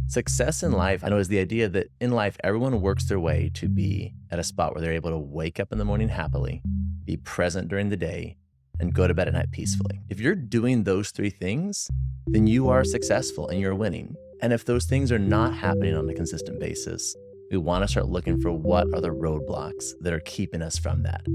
Success in life, I know, is the idea that in life, everyone works their way to be at a spot where they're able to wake up in the morning happily, be present during the day, and go to bed at night peacefully. If you're doing those three things, then you are successful and you're winning. And if those things are not happening on a consistent basis, we want to start looking for what are the roadblocks that are keeping us from that.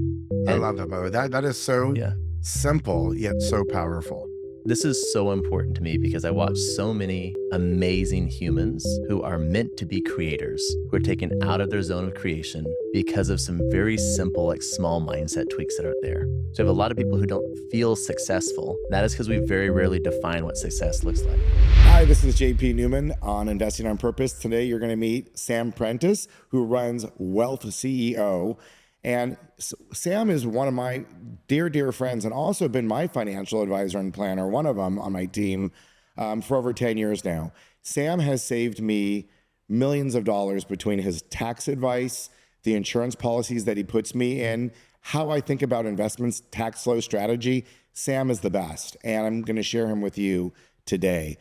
I love that, by the way. That is so simple, yet so powerful. This is so important to me because I watch so many amazing humans who are meant to be creators, who are taken out of their zone of creation because of some very simple, like small mindset tweaks that aren't there. So I have a lot of people who don't feel successful. That is because we very rarely define what success looks like. Hi, this is JP Newman on Investing on Purpose. Today, you're going to meet Sam Prentice, who runs Wealth CEO. And Sam is one of my dear friends and also been my financial advisor and planner, one of them on my team for over 10 years now. Sam has saved me millions of dollars between his tax advice, the insurance policies that he puts me in, how I think about investments, tax flow strategy. Sam is the best, and I'm going to share him with you today.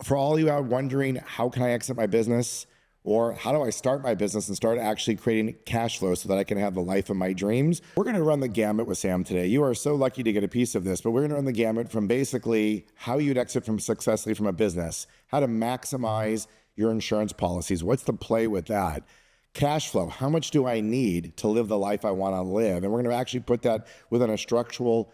For all you out wondering, how can I exit my business? Or how do I start my business and start actually creating cash flow so that I can have the life of my dreams? We're going to run the gamut with Sam today. You are so lucky to get a piece of this, but we're going to run the gamut from basically how you'd exit successfully from a business, how to maximize your insurance policies, what's the play with that, cash flow, how much do I need to live the life I want to live? And we're going to actually put that within a structural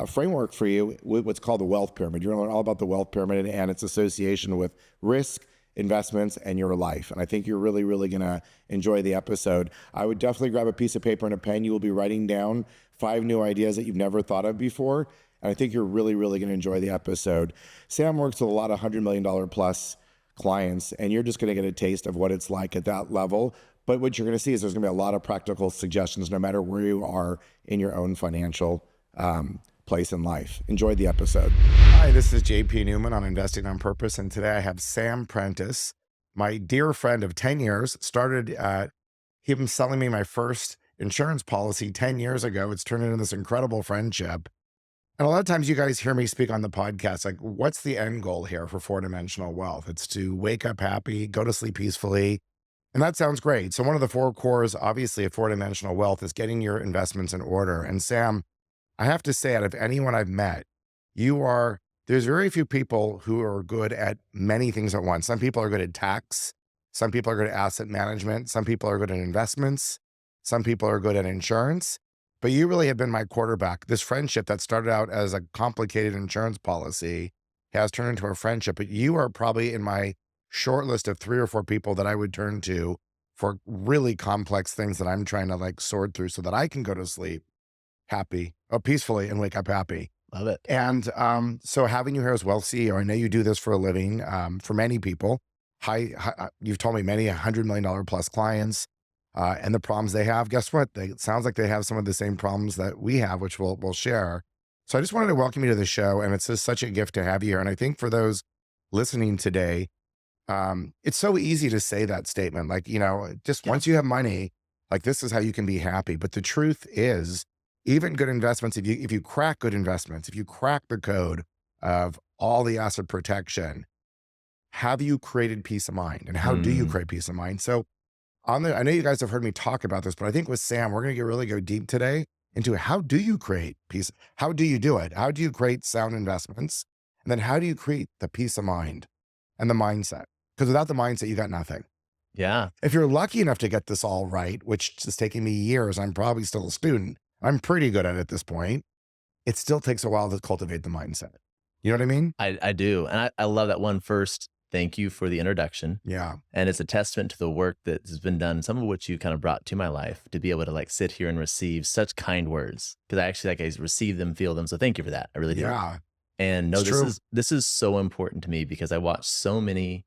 framework for you with what's called the wealth pyramid. You're going to learn all about the wealth pyramid and its association with risk, investments, and your life. And I think you're really going to enjoy the episode. I would definitely grab a piece of paper and a pen. You will be writing down 5 new ideas that you've never thought of before. And I think you're really going to enjoy the episode. Sam works with a lot of $100 million plus clients, and you're just going to get a taste of what it's like at that level. But what you're going to see is there's going to be a lot of practical suggestions no matter where you are in your own financial place in life. Enjoy the episode. Hi, this is JP Newman on Investing on Purpose, and today I have Sam Prentice, my dear friend of 10 years. Started him selling me my first insurance policy 10 years ago. It's turned into this incredible friendship. And a lot of times you guys hear me speak on the podcast, like, what's the end goal here for 4-dimensional wealth? It's to wake up happy, go to sleep peacefully. And that sounds great. So one of the 4 cores, obviously, of 4-dimensional wealth is getting your investments in order. And Sam, I have to say, out of anyone I've met, there's very few people who are good at many things at once. Some people are good at tax. Some people are good at asset management. Some people are good at investments. Some people are good at insurance. But you really have been my quarterback. This friendship that started out as a complicated insurance policy has turned into a friendship. But you are probably in my short list of 3 or 4 people that I would turn to for really complex things that I'm trying to sort through so that I can go to sleep peacefully and wake up happy. Love it. And so having you here as Wealth CEO, I know you do this for a living. For many people, you've told me many $100 million plus clients and the problems they have. Guess what? It sounds like they have some of the same problems that we have, which we'll share. So I just wanted to welcome you to the show, and it's just such a gift to have you here. And I think for those listening today, it's so easy to say that statement, once you have money, this is how you can be happy. But the truth is, even good investments, if you crack good investments, if you crack the code of all the asset protection, have you created peace of mind? And how do you create peace of mind? So I know you guys have heard me talk about this, but I think with Sam, we're going to really go deep today into how do you create peace? How do you do it? How do you create sound investments? And then how do you create the peace of mind and the mindset? Because without the mindset, you got nothing. Yeah. If you're lucky enough to get this all right, which is taking me years, I'm probably still a student. I'm pretty good at it at this point. It still takes a while to cultivate the mindset. You know what I mean? I do. And I love that one. First, thank you for the introduction. Yeah. And it's a testament to the work that has been done, some of which you kind of brought to my life, to be able to sit here and receive such kind words. Because I actually I receive them, feel them. So thank you for that. I really do. Yeah. And no, this is so important to me because I watch so many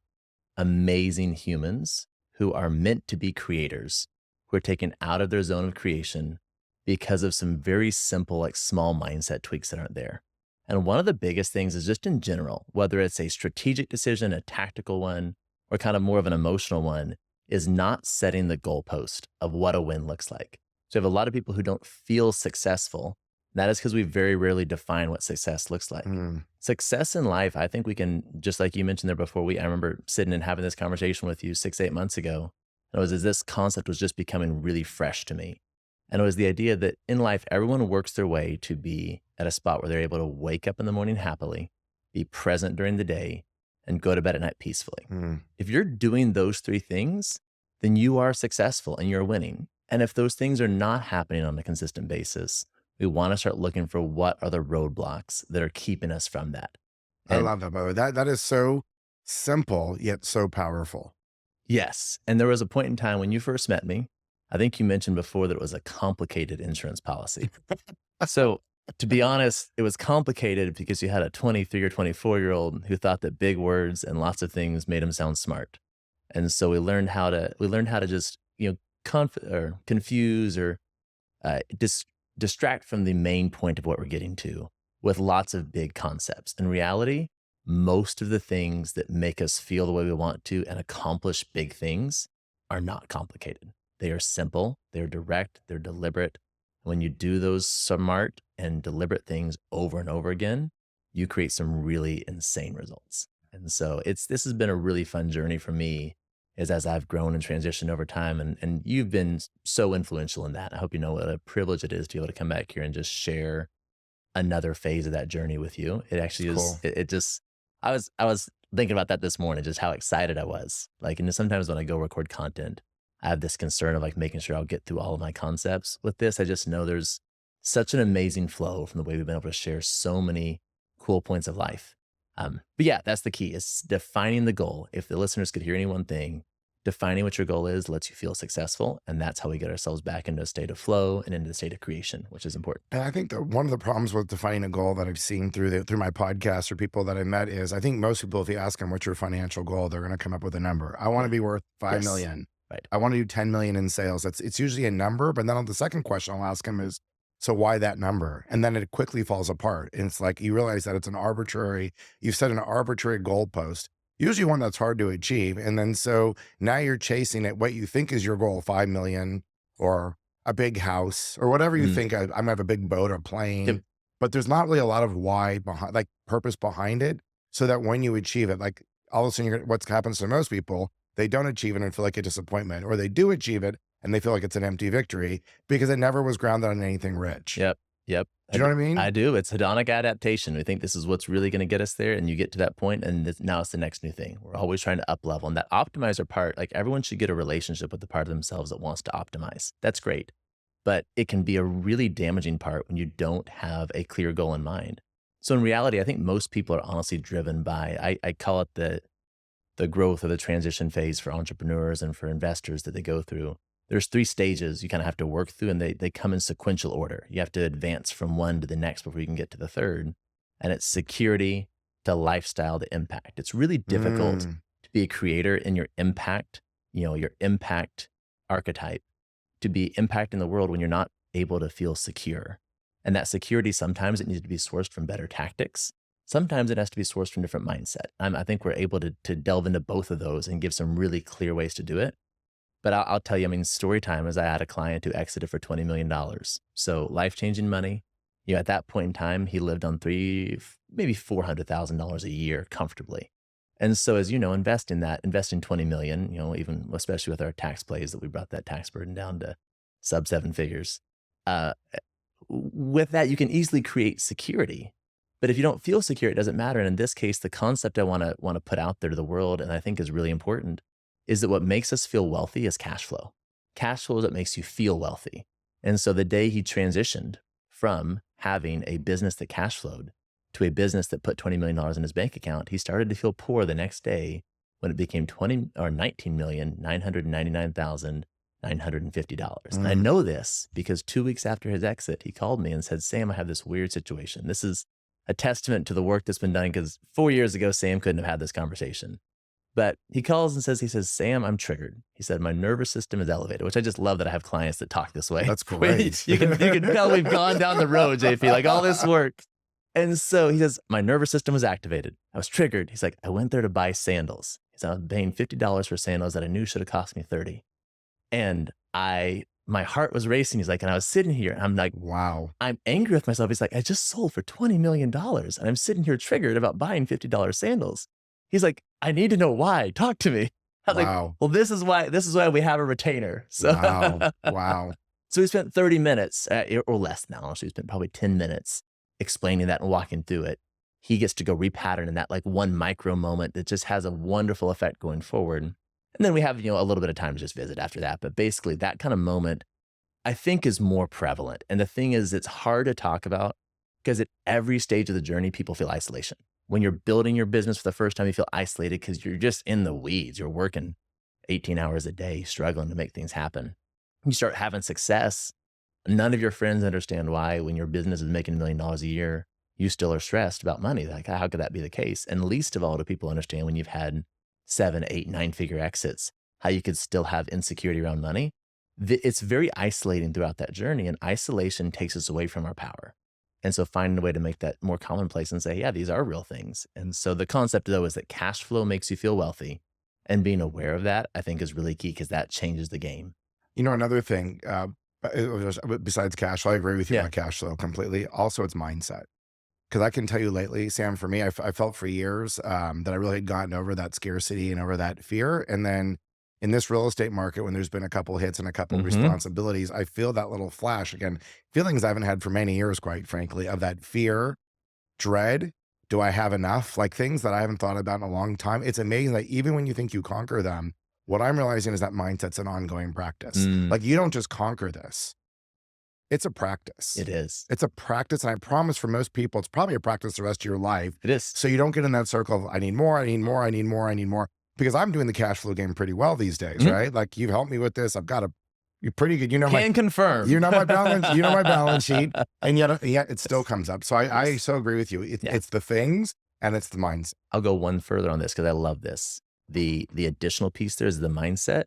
amazing humans who are meant to be creators, who are taken out of their zone of creation because of some very simple, small mindset tweaks that aren't there. And one of the biggest things is just in general, whether it's a strategic decision, a tactical one, or kind of more of an emotional one, is not setting the goalpost of what a win looks like. So you have a lot of people who don't feel successful That is because we very rarely define what success looks like. Mm. Success in life, I think we can, just like you mentioned there before, I remember sitting and having this conversation with you 6, 8 months ago. And it was as this concept was just becoming really fresh to me. And it was the idea that in life, everyone works their way to be at a spot where they're able to wake up in the morning happily, be present during the day, and go to bed at night peacefully. Mm. If you're doing those three things, then you are successful and you're winning. And if those things are not happening on a consistent basis, we want to start looking for what are the roadblocks that are keeping us from that. I And love that, Bo. That is so simple yet so powerful. yes, and there was a point in time when you first met me, I think you mentioned before that it was a complicated insurance policy. So to be honest, it was complicated because you had a 23 or 24-year-old who thought that big words and lots of things made him sound smart. And so we learned how to just, confuse or distract from the main point of what we're getting to with lots of big concepts. In reality, most of the things that make us feel the way we want to and accomplish big things are not complicated. They are simple, they're direct, they're deliberate. When you do those smart and deliberate things over and over again, you create some really insane results. And so this has been a really fun journey for me is as I've grown and transitioned over time. And you've been so influential in that. I hope you know what a privilege it is to be able to come back here and just share another phase of that journey with you. It actually It's is, cool. it just, I was thinking about that this morning, just how excited I was. Like, and sometimes when I go record content, I have this concern of like making sure I'll get through all of my concepts. With this, I just know there's such an amazing flow from the way we've been able to share so many cool points of life. But yeah, that's the key is defining the goal. If the listeners could hear any one thing, defining what your goal is lets you feel successful. And that's how we get ourselves back into a state of flow and into the state of creation, which is important. And I think that one of the problems with defining a goal that I've seen through my podcast or people that I met is I think most people, if you ask them what's your financial goal, they're going to come up with a number. I want to be worth 5 Yes. million. Right. I want to do 10 million in sales. It's usually a number. But then on the second question I'll ask them is, so why that number? And then it quickly falls apart. And it's like, you realize that you've set an arbitrary goalpost, usually one that's hard to achieve. And then so now you're chasing it, what you think is your goal, 5 million or a big house or whatever you Mm. think. I'm gonna have a big boat or plane, Yep. but there's not really a lot of why behind, like purpose behind it. So that when you achieve it, like all of a sudden what happens to most people, they don't achieve it and feel like a disappointment, or they do achieve it and they feel like it's an empty victory because it never was grounded on anything rich. Yep. Yep. Do you know what I mean? I do. It's hedonic adaptation. We think this is what's really going to get us there. And you get to that point and now it's the next new thing. We're always trying to up level. And that optimizer part, like everyone should get a relationship with the part of themselves that wants to optimize. That's great. But it can be a really damaging part when you don't have a clear goal in mind. So in reality, I think most people are honestly driven by, I call it the growth or the transition phase for entrepreneurs and for investors that they go through. There's 3 stages you kind of have to work through and they come in sequential order. You have to advance from one to the next before you can get to the third. And it's security to lifestyle to impact. It's really difficult to be a creator in your impact, your impact archetype, to be impacting the world when you're not able to feel secure. And that security, sometimes it needs to be sourced from better tactics. Sometimes it has to be sourced from different mindset. I think we're able to delve into both of those and give some really clear ways to do it. But I'll tell you, story time is I had a client who exited for $20 million. So life-changing money. At that point in time, he lived on maybe $400,000 a year comfortably. And so as you know, investing $20 million, even especially with our tax plays that we brought that tax burden down to sub 7 figures. With that, you can easily create security. But if you don't feel secure, it doesn't matter. And in this case, the concept I want to put out there to the world, and I think is really important, is that what makes us feel wealthy is cash flow. Cash flow is what makes you feel wealthy. And so the day he transitioned from having a business that cash flowed to a business that put $20 million in his bank account, he started to feel poor the next day when it became $19,999,950. And I know this because 2 weeks after his exit, he called me and said, Sam, I have this weird situation. This is a testament to the work that's been done because 4 years ago, Sam couldn't have had this conversation. But he calls and says, Sam, I'm triggered. He said, my nervous system is elevated, which I just love that I have clients that talk this way. That's great. You can tell we've gone down the road, JP, like all this work. And so he says, my nervous system was activated. I was triggered. He's like, I went there to buy sandals. He said, I was paying $50 for sandals that I knew should have cost me $30. And my heart was racing. He's like, and I was sitting here and I'm like, Wow. I'm angry with myself. He's like, I just sold for $20 million and I'm sitting here triggered about buying $50 sandals. He's like, I need to know why. Talk to me. I was like, Wow. well, this is why we have a retainer. So, Wow. Wow. so we spent 30 minutes or less now. Honestly, we spent probably 10 minutes explaining that and walking through it. He gets to go repattern in that like one micro moment that just has a wonderful effect going forward. And then we have, a little bit of time to just visit after that. But basically that kind of moment I think is more prevalent. And the thing is, it's hard to talk about because at every stage of the journey, people feel isolation. When you're building your business for the first time, you feel isolated because you're just in the weeds. You're working 18 hours a day, struggling to make things happen. You start having success. None of your friends understand why when your business is making $1 million a year, you still are stressed about money. Like, how could that be the case? And least of all do people understand when you've had 7, 8, 9-figure exits, how you could still have insecurity around money. It's very isolating throughout that journey, and isolation takes us away from our power. And so finding a way to make that more commonplace and say, yeah, these are real things. And so the concept though is that cash flow makes you feel wealthy, and being aware of that, I think is really key because that changes the game. Another thing, besides cash flow, I agree with you Yeah. on cash flow completely. Also, it's mindset. Because I can tell you lately, Sam, for me, I felt for years that I really had gotten over that scarcity and over that fear. And then in this real estate market, when there's been a couple hits and a couple responsibilities, I feel that little flash again, feelings I haven't had for many years, quite frankly, of that fear, dread. Do I have enough? Like things that I haven't thought about in a long time. It's amazing that even when you think you conquer them, what I'm realizing is that mindset's an ongoing practice. Like you don't just conquer this. It's a practice. It is. It's a practice. And I promise for most people, it's probably a practice the rest of your life. It is. So you don't get in that circle of I need more, I need more, I need more, I need more. Because I'm doing the cash flow game pretty well these days, right? Like you've helped me with this. I've got you're pretty good. Can confirm. My balance sheet. And yet it still comes up. So I so agree with you. It's the things and it's the mindset. I'll go one further on this because I love this. The additional piece there is the mindset.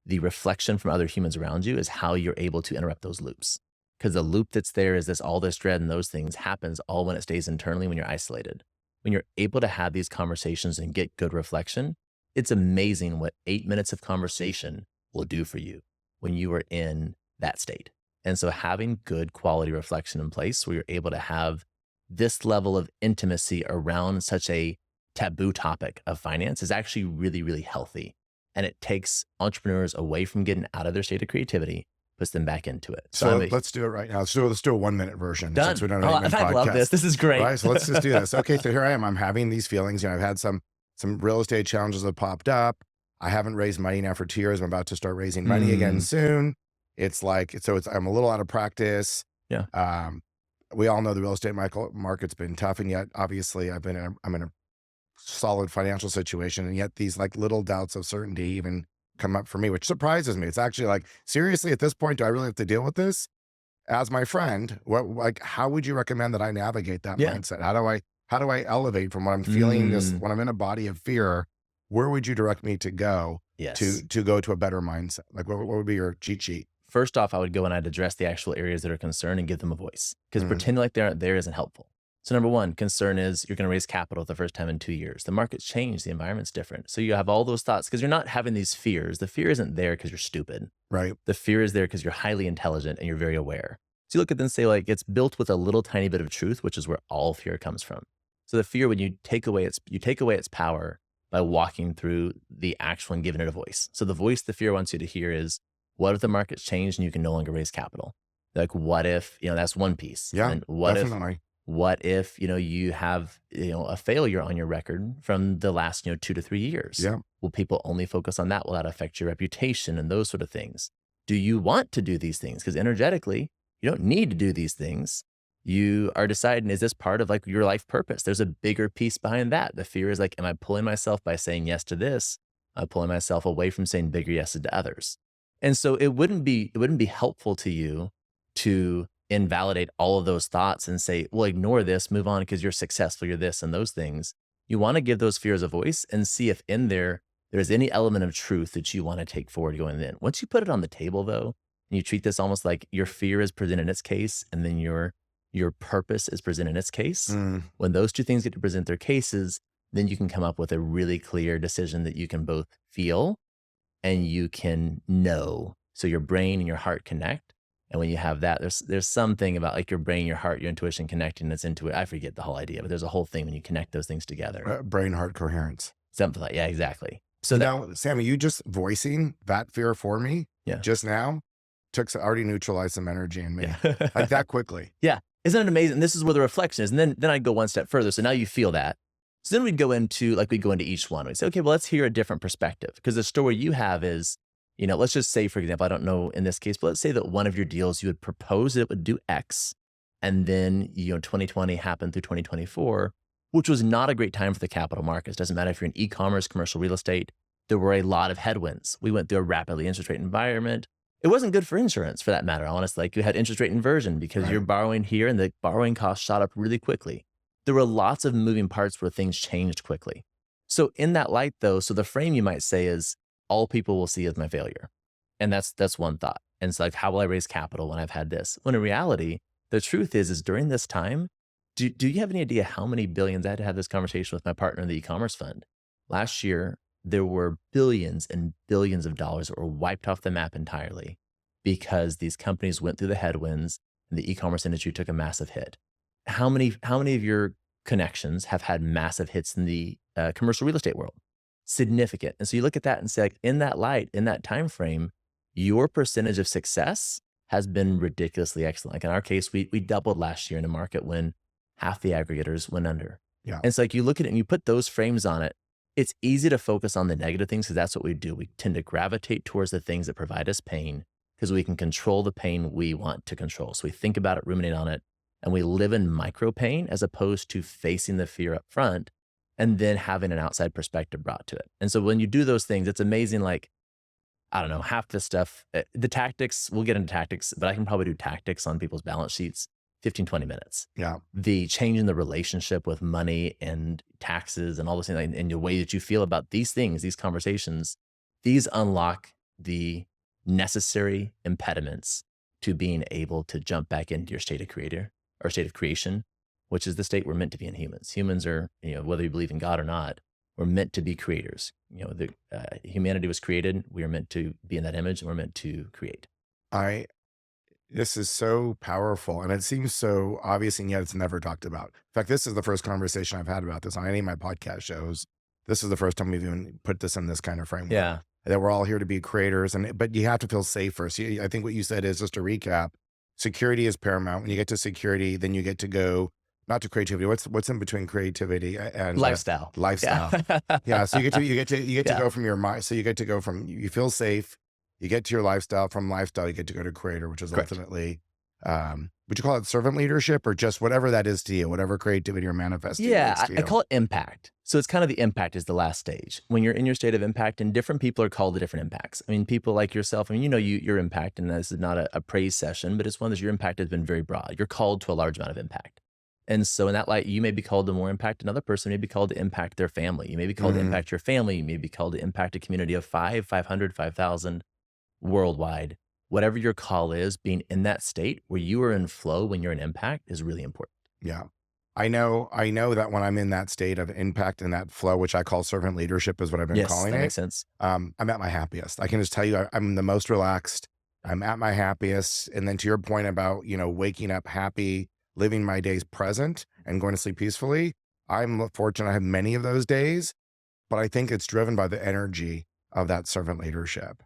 The reflection from other humans around you is how you're able to interrupt those loops. Because the loop that's there is all this dread and those things happens all when it stays internally when you're isolated. When you're able to have these conversations and get good reflection, it's amazing what 8 minutes of conversation will do for you when you are in that state. And so having good quality reflection in place where you're able to have this level of intimacy around such a taboo topic of finance is actually really, really healthy. And it takes entrepreneurs away from getting out of their state of creativity, puts them back into it. So let's do it right now. Let's do a 1-minute version. Done. Since we don't I love this. This is great. Right, so let's just do this. Okay, so here I am. I'm having these feelings. I've had some real estate challenges that popped up. I haven't raised money now for 2 years. I'm about to start raising money again soon. It's like, I'm a little out of practice. Yeah. We all know the real estate market's been tough, and yet obviously I'm in a solid financial situation, and yet these like little doubts of certainty even come up for me, which surprises me. It's actually like, seriously, at this point, do I really have to deal with this? As my friend, how would you recommend that I navigate that mindset? How do I elevate from what I'm feeling when I'm in a body of fear? Where would you direct me to go to go to a better mindset? Like what would be your cheat sheet? First off, I would go and I'd address the actual areas that are concerned and give them a voice, because pretending like they aren't there isn't helpful. So number one, concern is you're going to raise capital the first time in 2 years. The market's changed. The environment's different. So you have all those thoughts because you're not having these fears. The fear isn't there because you're stupid. Right. The fear is there because you're highly intelligent and you're very aware. So you look at them and say like, it's built with a little tiny bit of truth, which is where all fear comes from. So the fear, when you take away its power by walking through the actual and giving it a voice. So the voice the fear wants you to hear is, what if the market's changed and you can no longer raise capital? Like, what if, that's one piece. Yeah, and what definitely. What if, you have, a failure on your record from the last, 2 to 3 years? Yeah. Will people only focus on that? Will that affect your reputation and those sort of things? Do you want to do these things? Because energetically, you don't need to do these things. You are deciding, is this part of like your life purpose? There's a bigger piece behind that. The fear is like, am I pulling myself by saying yes to this? Am I pulling myself away from saying bigger yeses to others? And so it wouldn't be helpful to you to invalidate all of those thoughts and say, well, ignore this, move on because you're successful, you're this and those things. You want to give those fears a voice and see if in there's any element of truth that you want to take forward going in. Once you put it on the table though, and you treat this almost like your fear is presented in its case and then your purpose is presented in its case. When those two things get to present their cases, then you can come up with a really clear decision that you can both feel and you can know So your brain and your heart connect. And when you have that, there's something about like your brain, your heart, your intuition connecting that's into it. I forget the whole idea, but there's a whole thing when you connect those things together. Brain heart coherence. Something like, yeah, exactly. So that, Sammy, you just voicing that fear for me just now already neutralized some energy in me like that quickly. Yeah. Isn't it amazing? This is where the reflection is. And then I'd go one step further. So now you feel that. So then we'd go into each one. We'd say, okay, well, let's hear a different perspective. Because the story you have is, let's just say, for example, I don't know in this case, but let's say that one of your deals, you would propose it would do X. And then, 2020 happened through 2024, which was not a great time for the capital markets. Doesn't matter if you're in e-commerce, commercial real estate, there were a lot of headwinds. We went through a rapidly interest rate environment. It wasn't good for insurance for that matter, honestly. Like you had interest rate inversion because you're borrowing here and the borrowing costs shot up really quickly. There were lots of moving parts where things changed quickly. So in that light though, so the frame you might say is all people will see as my failure. And that's one thought. And it's like, how will I raise capital when I've had this? When in reality, the truth is during this time, do you have any idea how many billions? I had to have this conversation with my partner in the e-commerce fund. Last year, there were billions and billions of dollars that were wiped off the map entirely because these companies went through the headwinds and the e-commerce industry took a massive hit. How many of your connections have had massive hits in the commercial real estate world? Significant. And so you look at that and say, like, in that light, in that time frame, your percentage of success has been ridiculously excellent. Like in our case, we doubled last year in a market when half the aggregators went under. Yeah. And it's like you look at it and you put those frames on it. It's easy to focus on the negative things because that's what we do. We tend to gravitate towards the things that provide us pain because we can control the pain we want to control. So we think about it, ruminate on it, and we live in micro pain as opposed to facing the fear up front and then having an outside perspective brought to it. And so when you do those things, it's amazing. Like, I don't know, half the stuff, the tactics, we'll get into tactics, but I can probably do tactics on people's balance sheets 15, 20 minutes. Yeah. The change in the relationship with money and taxes and all those things, and the way that you feel about these things, these conversations, these unlock the necessary impediments to being able to jump back into your state of creator or state of creation, which is the state we're meant to be in humans. Humans are, whether you believe in God or not, we're meant to be creators. Humanity was created. We are meant to be in that image and we're meant to create. This is so powerful and it seems so obvious and yet it's never talked about. In fact, this is the first conversation I've had about this on any of my podcast shows. This is the first time we've even put this in this kind of framework. Yeah. That we're all here to be creators, but you have to feel safe first. I think what you said is, just to recap, security is paramount. When you get to security, then you get to go, not to creativity. What's in between creativity and lifestyle? Lifestyle. Yeah. So you get to go from your mind. So you get to go from, you feel safe, you get to your lifestyle. From lifestyle, you get to go to creator, which is Correct. ultimately, would you call it servant leadership or just whatever that is to you, whatever creativity or manifesting? Yeah, I call it impact. So it's kind of the impact is the last stage. When you're in your state of impact, and different people are called to different impacts. I mean, people like yourself, your impact, and this is not a praise session, but it's one that your impact has been very broad. You're called to a large amount of impact. And so in that light, you may be called to more impact. Another person may be called to impact their family. You may be called to impact your family. You may be called to impact a community of 500, 5,000 worldwide. Whatever your call is, being in that state where you are in flow when you're in impact is really important. Yeah. I know that when I'm in that state of impact and that flow, which I call servant leadership is what I've been calling it. Yes, that makes sense. I'm at my happiest. I can just tell you, I'm the most relaxed. I'm at my happiest. And then to your point about, waking up happy, living my days present and going to sleep peacefully. I'm fortunate I have many of those days, but I think it's driven by the energy of that servant leadership.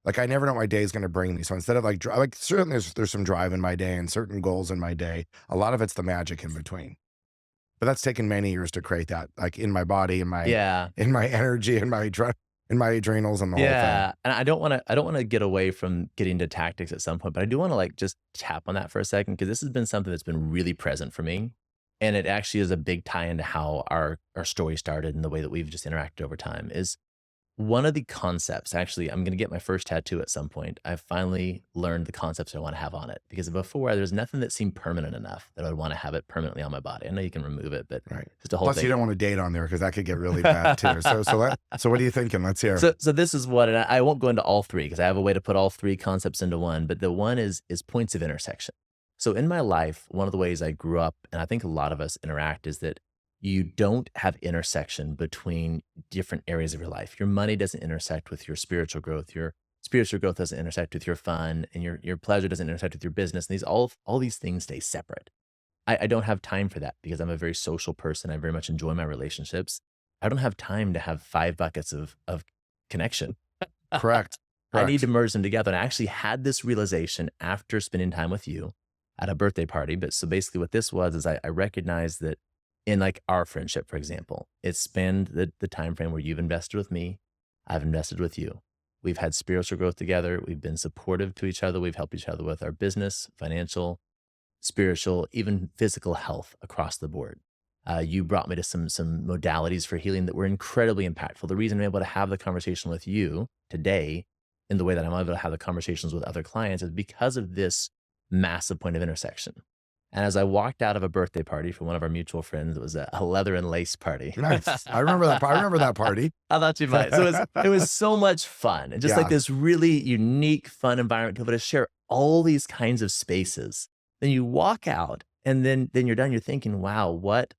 Like I never know what my day is going to bring me. So instead of like certainly there's some drive in my day and certain goals in my day. A lot of it's the magic in between. But that's taken many years to create that, like in my body, in my energy, in my adrenals, and the whole thing. Yeah, and I don't want to get away from getting to tactics at some point, but I do want to like just tap on that for a second because this has been something that's been really present for me, and it actually is a big tie into how our story started and the way that we've just interacted over time. Is one of the concepts, actually, I'm going to get my first tattoo at some point. I finally learned the concepts I want to have on it because before there's nothing that seemed permanent enough that I would want to have it permanently on my body. I know you can remove it, but just a whole Plus, thing. you don't want to date on there because that could get really bad too. So what are you thinking? Let's hear. So this is what, and I won't go into all three because I have a way to put all three concepts into one, but the one is points of intersection. So in my life, one of the ways I grew up, and I think a lot of us interact, is that you don't have intersection between different areas of your life. Your money doesn't intersect with your spiritual growth. Your spiritual growth doesn't intersect with your fun, and your pleasure doesn't intersect with your business. And these all these things stay separate. I don't have time for that because I'm a very social person. I very much enjoy my relationships. I don't have time to have 5 buckets of connection. Correct. I need Correct. to merge them together. And I actually had this realization after spending time with you at a birthday party. But so basically what this was is I recognized that in like our friendship, for example, it spanned the time frame where you've invested with me, I've invested with you. We've had spiritual growth together. We've been supportive to each other. We've helped each other with our business, financial, spiritual, even physical health across the board. You brought me to some modalities for healing that were incredibly impactful. The reason I'm able to have the conversation with you today in the way that I'm able to have the conversations with other clients is because of this massive point of intersection. And as I walked out of a birthday party for one of our mutual friends, it was a leather and lace party. Nice. I remember that. I remember that party. I thought you might. So it was so much fun, and just Yeah. like this really unique, fun environment to be able to share all these kinds of spaces. Then you walk out, and then you're done. You're thinking, wow, what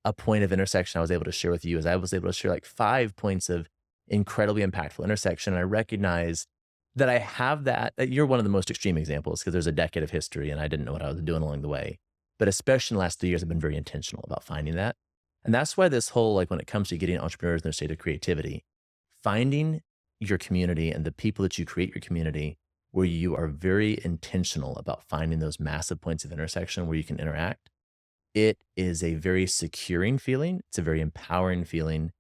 a point of intersection I was able to share with you. Is I was able to share like 5 points of incredibly impactful intersection. And I recognize that I have that you're one of the most extreme examples because there's a decade of history and I didn't know what I was doing along the way. But especially in the last 3 years, I've been very intentional about finding that. And that's why this whole, like when it comes to getting entrepreneurs in their state of creativity, finding your community and the people that you create your community where you are very intentional about finding those massive points of intersection where you can interact, it is a very securing feeling. It's a very empowering feeling.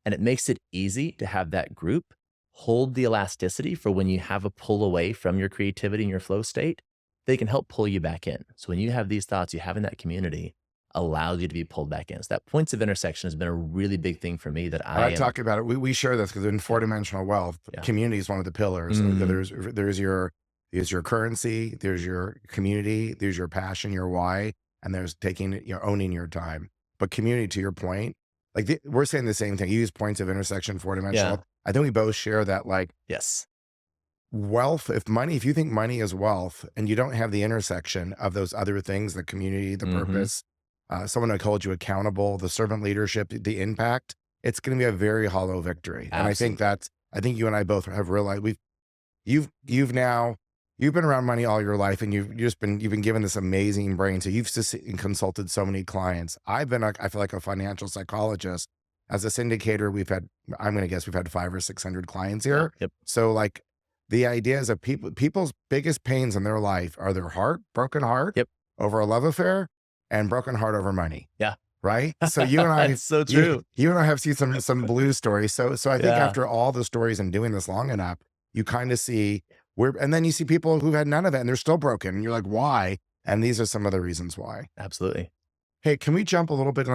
And it makes it easy to have that group hold the elasticity for when you have a pull away from your creativity and your flow state, they can help pull you back in. So when you have these thoughts, you having that community allows you to be pulled back in. So that points of intersection has been a really big thing for me that I talk about it. We share this because in 4-dimensional wealth, community is one of the pillars. There's your currency, there's your community, there's your passion, your why, and there's owning your time. But community, to your point, like we're saying the same thing. You use points of intersection, 4-dimensional. Yeah. I think we both share that, like, yes, wealth, if you think money is wealth and you don't have the intersection of those other things, the community, the purpose, someone to hold you accountable, the servant leadership, the impact, it's going to be a very hollow victory. Absolutely. And I think you and I both have realized you've been around money all your life and you've been given this amazing brain. So you've just consulted so many clients. I feel like a financial psychologist. As a syndicator, I'm going to guess we've had 500 or 600 clients here. Yep. So like the idea is that people's biggest pains in their life are their broken heart over a love affair and broken heart over money. Yeah. Right. So you and I, it's so true. You and I have seen some blue stories. So I think after all the stories and doing this long enough, you kind of see and then you see people who've had none of it and they're still broken. And you're like, why? And these are some of the reasons why. Absolutely. Hey, can we jump a little bit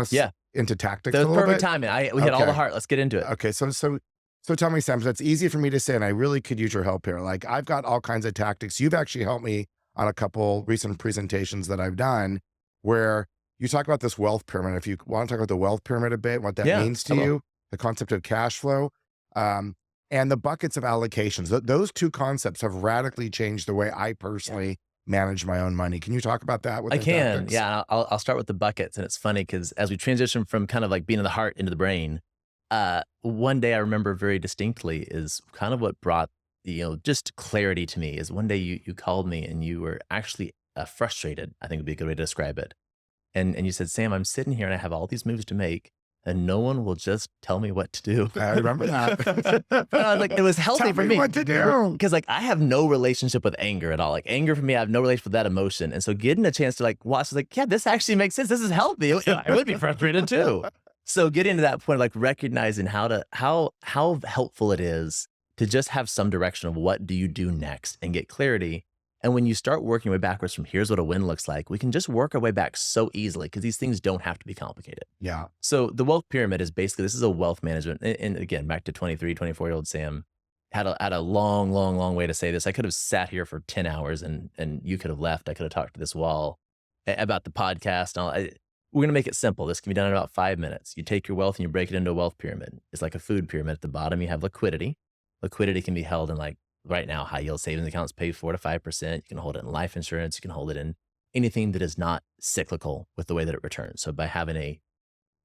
into tactics? That a was little perfect bit? timing. We hit all the heart. Let's get into it. Okay. So tell me, Sam, so it's easy for me to say, and I really could use your help here. Like I've got all kinds of tactics. You've actually helped me on a couple recent presentations that I've done where you talk about this wealth pyramid. If you want to talk about the wealth pyramid a bit, what that means to you, the concept of cash flow, and the buckets of allocations. Those two concepts have radically changed the way I personally manage my own money. Can you talk about that? I can. Tactics? Yeah. I'll start with the buckets. And it's funny because as we transition from kind of like being in the heart into the brain, one day I remember very distinctly is kind of what brought, just clarity to me is one day you called me and you were actually frustrated, I think would be a good way to describe it. And you said, Sam, I'm sitting here and I have all these moves to make and no one will just tell me what to do. I remember that. I was like, it was healthy for me. What to do. Because like I have no relationship with anger at all. Like anger for me, I have no relationship with that emotion. And so getting a chance to like watch, like, yeah, this actually makes sense. This is healthy. I would be frustrated too. So getting to that point, like recognizing how helpful it is to just have some direction of what do you do next and get clarity. And when you start working your way backwards from here's what a win looks like, we can just work our way back so easily because these things don't have to be complicated. Yeah. So the wealth pyramid is basically, this is a wealth management. And again, back to 23, 24-year-old Sam, had a long way to say this. I could have sat here for 10 hours and you could have left. I could have talked to this wall about the podcast. And all. We're going to make it simple. This can be done in about 5 minutes. You take your wealth and you break it into a wealth pyramid. It's like a food pyramid. At the bottom, you have liquidity. Liquidity can be held in like right now, high yield savings accounts pay 4 to 5%. You can hold it in life insurance. You can hold it in anything that is not cyclical with the way that it returns. So by having a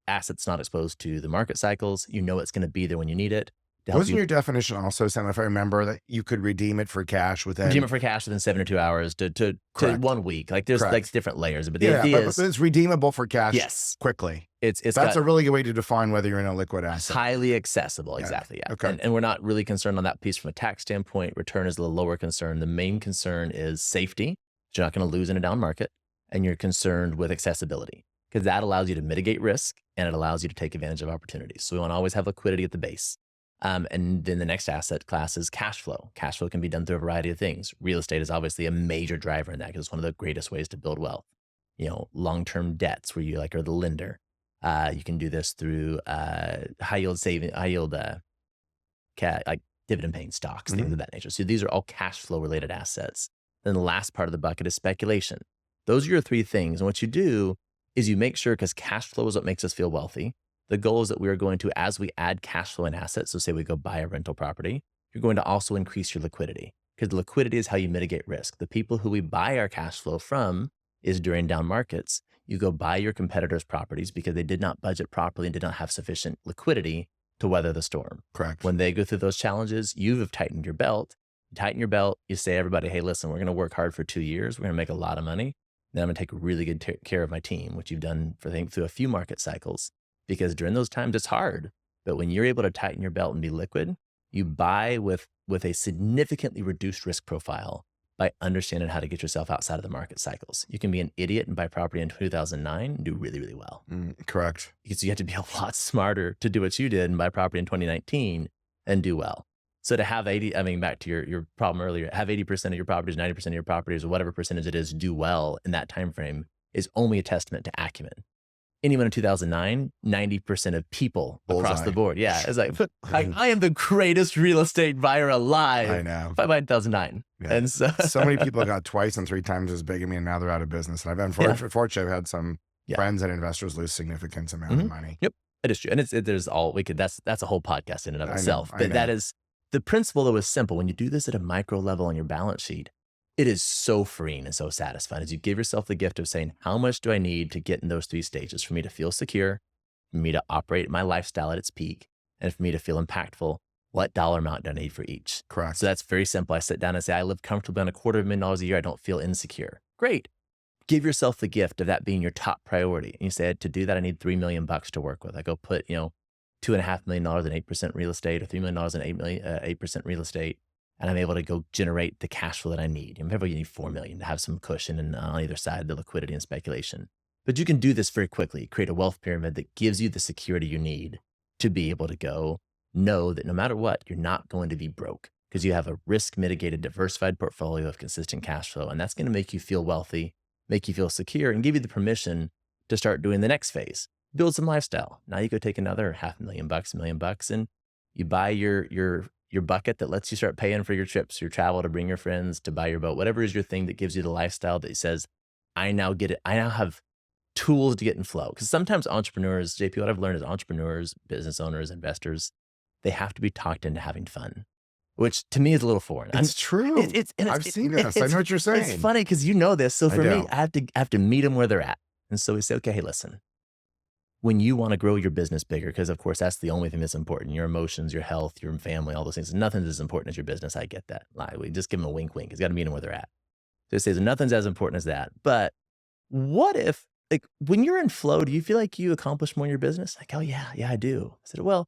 asset that's not exposed to the market cycles, it's going to be there when you need it. to help Wasn't you your definition also, Sam, if I remember, that you could redeem it for cash redeem within? it for cash within 72 hours to Correct. 1 week. Like there's like Correct. different layers, but the Yeah, idea but is it's redeemable for cash yes, quickly. it's That's got a really good way to define whether you're in a liquid asset. highly accessible. Yeah. Exactly. Yeah. Okay. And we're not really concerned on that piece from a tax standpoint. Return is the lower concern. The main concern is safety. You're not going to lose in a down market, and you're concerned with accessibility because that allows you to mitigate risk and it allows you to take advantage of opportunities. So we want to always have liquidity at the base. And then the next asset class is cash flow. Cash flow can be done through a variety of things. Real estate is obviously a major driver in that because it's one of the greatest ways to build wealth. You know, long-term debts where you like are the lender. You can do this through high yield like dividend paying stocks, things of that nature. So these are all cash flow related assets. Then the last part of the bucket is speculation. Those are your three things. And what you do is you make sure, because cash flow is what makes us feel wealthy. The goal is that we are going to, as we add cash flow and assets, so say we go buy a rental property, you're going to also increase your liquidity because liquidity is how you mitigate risk. The people who we buy our cash flow from is during down markets. You go buy your competitors' properties because they did not budget properly and did not have sufficient liquidity to weather the storm. Correct. When they go through those challenges, you have tightened your belt. You tighten your belt, you say, everybody, hey, listen, we're going to work hard for 2 years. We're going to make a lot of money. Then I'm going to take really good care of my team, which you've done for, I think, through a few market cycles. Because during those times, it's hard. But when you're able to tighten your belt and be liquid, you buy with a significantly reduced risk profile by understanding how to get yourself outside of the market cycles. You can be an idiot and buy property in 2009 and do really, really well. Correct. Because you have to be a lot smarter to do what you did and buy property in 2019 and do well. So to have 80, I mean, back to your problem earlier, have 80% of your properties, 90% of your properties, or whatever percentage it is, do well in that time frame is only a testament to acumen. Anyone in 2009, 90% of people across the board. Yeah. It's like, I am the greatest real estate buyer alive. I know. If I buy in 2009. Yeah. And so many people got twice and 3 times as big as me, and now they're out of business. And I've been fortunate. I've had some friends and investors lose significant amount of money. Yep. It is true. And there's all we could, that's a whole podcast in and of itself. I But know. that is the principle that was simple. When you do this at a micro level on your balance sheet, it is so freeing and so satisfying as you give yourself the gift of saying, how much do I need to get in those 3 stages for me to feel secure, for me to operate my lifestyle at its peak, and for me to feel impactful? What dollar amount do I need for each? Correct. So that's very simple. I sit down and say, I live comfortably on $250,000 a year. I don't feel insecure. Great. Give yourself the gift of that being your top priority. And you say, to do that, I need $3 million to work with. I go put, $2.5 million in 8% real estate or $3 million in 8% real estate. And I'm able to go generate the cash flow that I need. Maybe you need $4 million to have some cushion and on either side, the liquidity and speculation. But you can do this very quickly, create a wealth pyramid that gives you the security you need to be able to go know that no matter what, you're not going to be broke because you have a risk mitigated, diversified portfolio of consistent cash flow. And that's going to make you feel wealthy, make you feel secure, and give you the permission to start doing the next phase, build some lifestyle. Now you go take another $500,000, $1 million, and you buy your bucket that lets you start paying for your trips, your travel, to bring your friends, to buy your boat, whatever is your thing that gives you the lifestyle that says, I now get it. I now have tools to get in flow. Because sometimes entrepreneurs, JP, what I've learned is entrepreneurs, business owners, investors, they have to be talked into having fun, which to me is a little foreign. It's true. I've seen this. I know what you're saying. It's funny because you know this. So for me, I have to meet them where they're at. And so we say, okay, hey, listen, when you want to grow your business bigger, because of course that's the only thing that's important, your emotions, your health, your family, all those things, nothing's as important as your business. I get that. We just give them a wink. It's got to meet them where they're at. So it says nothing's as important as that. But what if, like, when you're in flow, do you feel like you accomplish more in your business? Like, oh yeah, I do. I said, well,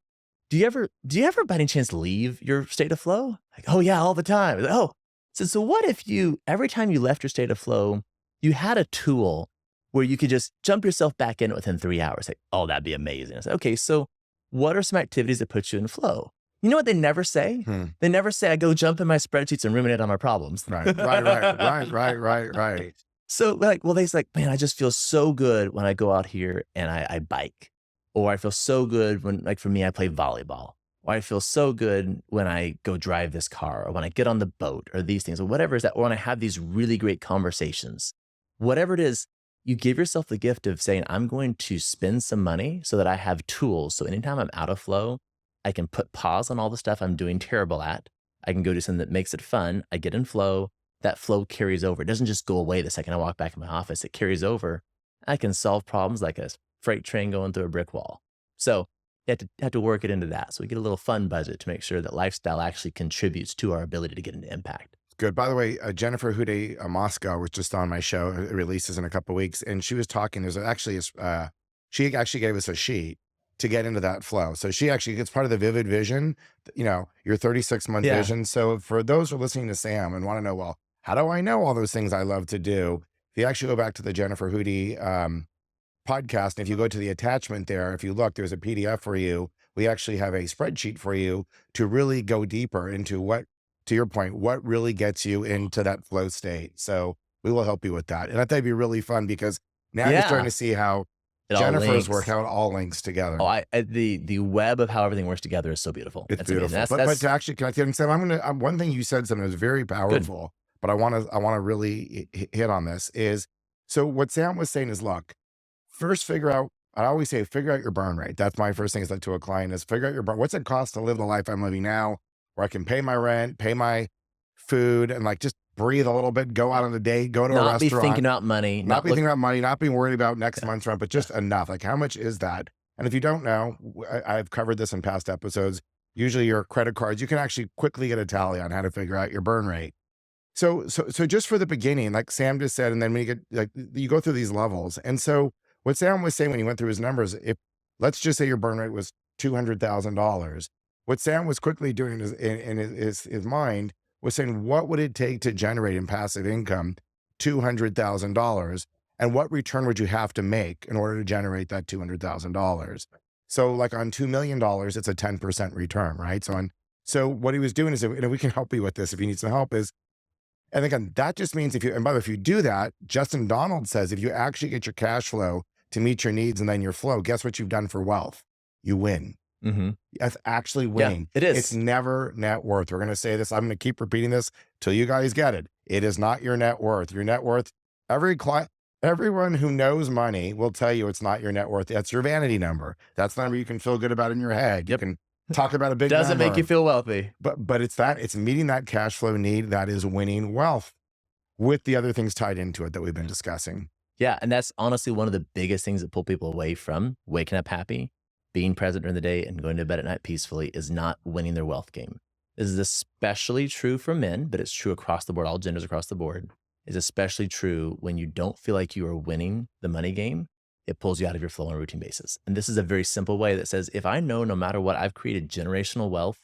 do you ever by any chance leave your state of flow? Like, oh yeah, all the time. Like, oh, so what if every time you left your state of flow, you had a tool where you could just jump yourself back in within 3 hours? Like, oh, that'd be amazing. I said, okay, so what are some activities that put you in flow? You know what they never say? They never say, I go jump in my spreadsheets and ruminate on my problems. Right. So they's like, man, I just feel so good when I go out here and I bike. Or I feel so good when, like for me, I play volleyball. Or I feel so good when I go drive this car, or when I get on the boat, or these things, or whatever is that, or when I have these really great conversations. Whatever it is, you give yourself the gift of saying, I'm going to spend some money so that I have tools. So anytime I'm out of flow, I can put pause on all the stuff I'm doing terrible at. I can go do something that makes it fun. I get in flow. That flow carries over. It doesn't just go away the second I walk back in my office. It carries over. I can solve problems like a freight train going through a brick wall. So have to work it into that. So we get a little fun budget to make sure that lifestyle actually contributes to our ability to get into impact. Good. By the way, Jennifer Hude Moscow was just on my show. It releases in a couple of weeks, and she was talking. There's actually she actually gave us a sheet to get into that flow. So she actually gets part of the vivid vision, your 36-month Yeah. vision. So for those who are listening to Sam and want to know, well, how do I know all those things I love to do? If you actually go back to the Jennifer Hude podcast, and if you go to the attachment there, if you look, there's a PDF for you. We actually have a spreadsheet for you to really go deeper into what, to your point, what really gets you into that flow state. So we will help you with that. And I thought it'd be really fun because now you're starting Yeah. to see how It all Jennifer's links. work, how it all links together. Oh, the web of how everything works together is so beautiful. It's amazing. beautiful. But to actually, can I tell you, Sam, one thing you said something that was very powerful, but I want to really hit on this is, so what Sam was saying is, look, first figure out, I always say, figure out your burn rate. That's my first thing is like to a client is figure out your burn. What's it cost to live the life I'm living now, where I can pay my rent, pay my food, and like just breathe a little bit, go out on a date, go to a not restaurant. be thinking about money, not be thinking about money, not be worried about next month's rent, but just enough. Like, how much is that? And if you don't know, I've covered this in past episodes. Usually your credit cards, you can actually quickly get a tally on how to figure out your burn rate. So just for the beginning, like Sam just said, and then when you get, like, you go through these levels. And so what Sam was saying when he went through his numbers, if let's just say your burn rate was $200,000, what Sam was quickly doing in his mind was saying, what would it take to generate in passive income $200,000? And what return would you have to make in order to generate that $200,000? So like on $2 million, it's a 10% return, right? So what he was doing is, we can help you with this if you need some help, is, and again, that just means and by the way, if you do that, Justin Donald says, if you actually get your cash flow to meet your needs and then your flow, guess what you've done for wealth? You win. Mm-hmm. That's actually winning. Yeah, it is. It's never net worth. We're going to say this. I'm going to keep repeating this till you guys get it. It is not your net worth. Your net worth, everyone who knows money will tell you it's not your net worth. That's your vanity number. That's the number you can feel good about in your head. Yep. You can talk about a big Doesn't number. make you feel wealthy. But it's meeting that cash flow need that is winning wealth with the other things tied into it that we've been discussing. Yeah. And that's honestly one of the biggest things that pull people away from waking up happy, being present during the day, and going to bed at night peacefully is not winning their wealth game. This is especially true for men, but it's true across the board, all genders across the board. It's especially true when you don't feel like you are winning the money game. It pulls you out of your flow on a routine basis. And this is a very simple way that says, if I know no matter what, I've created generational wealth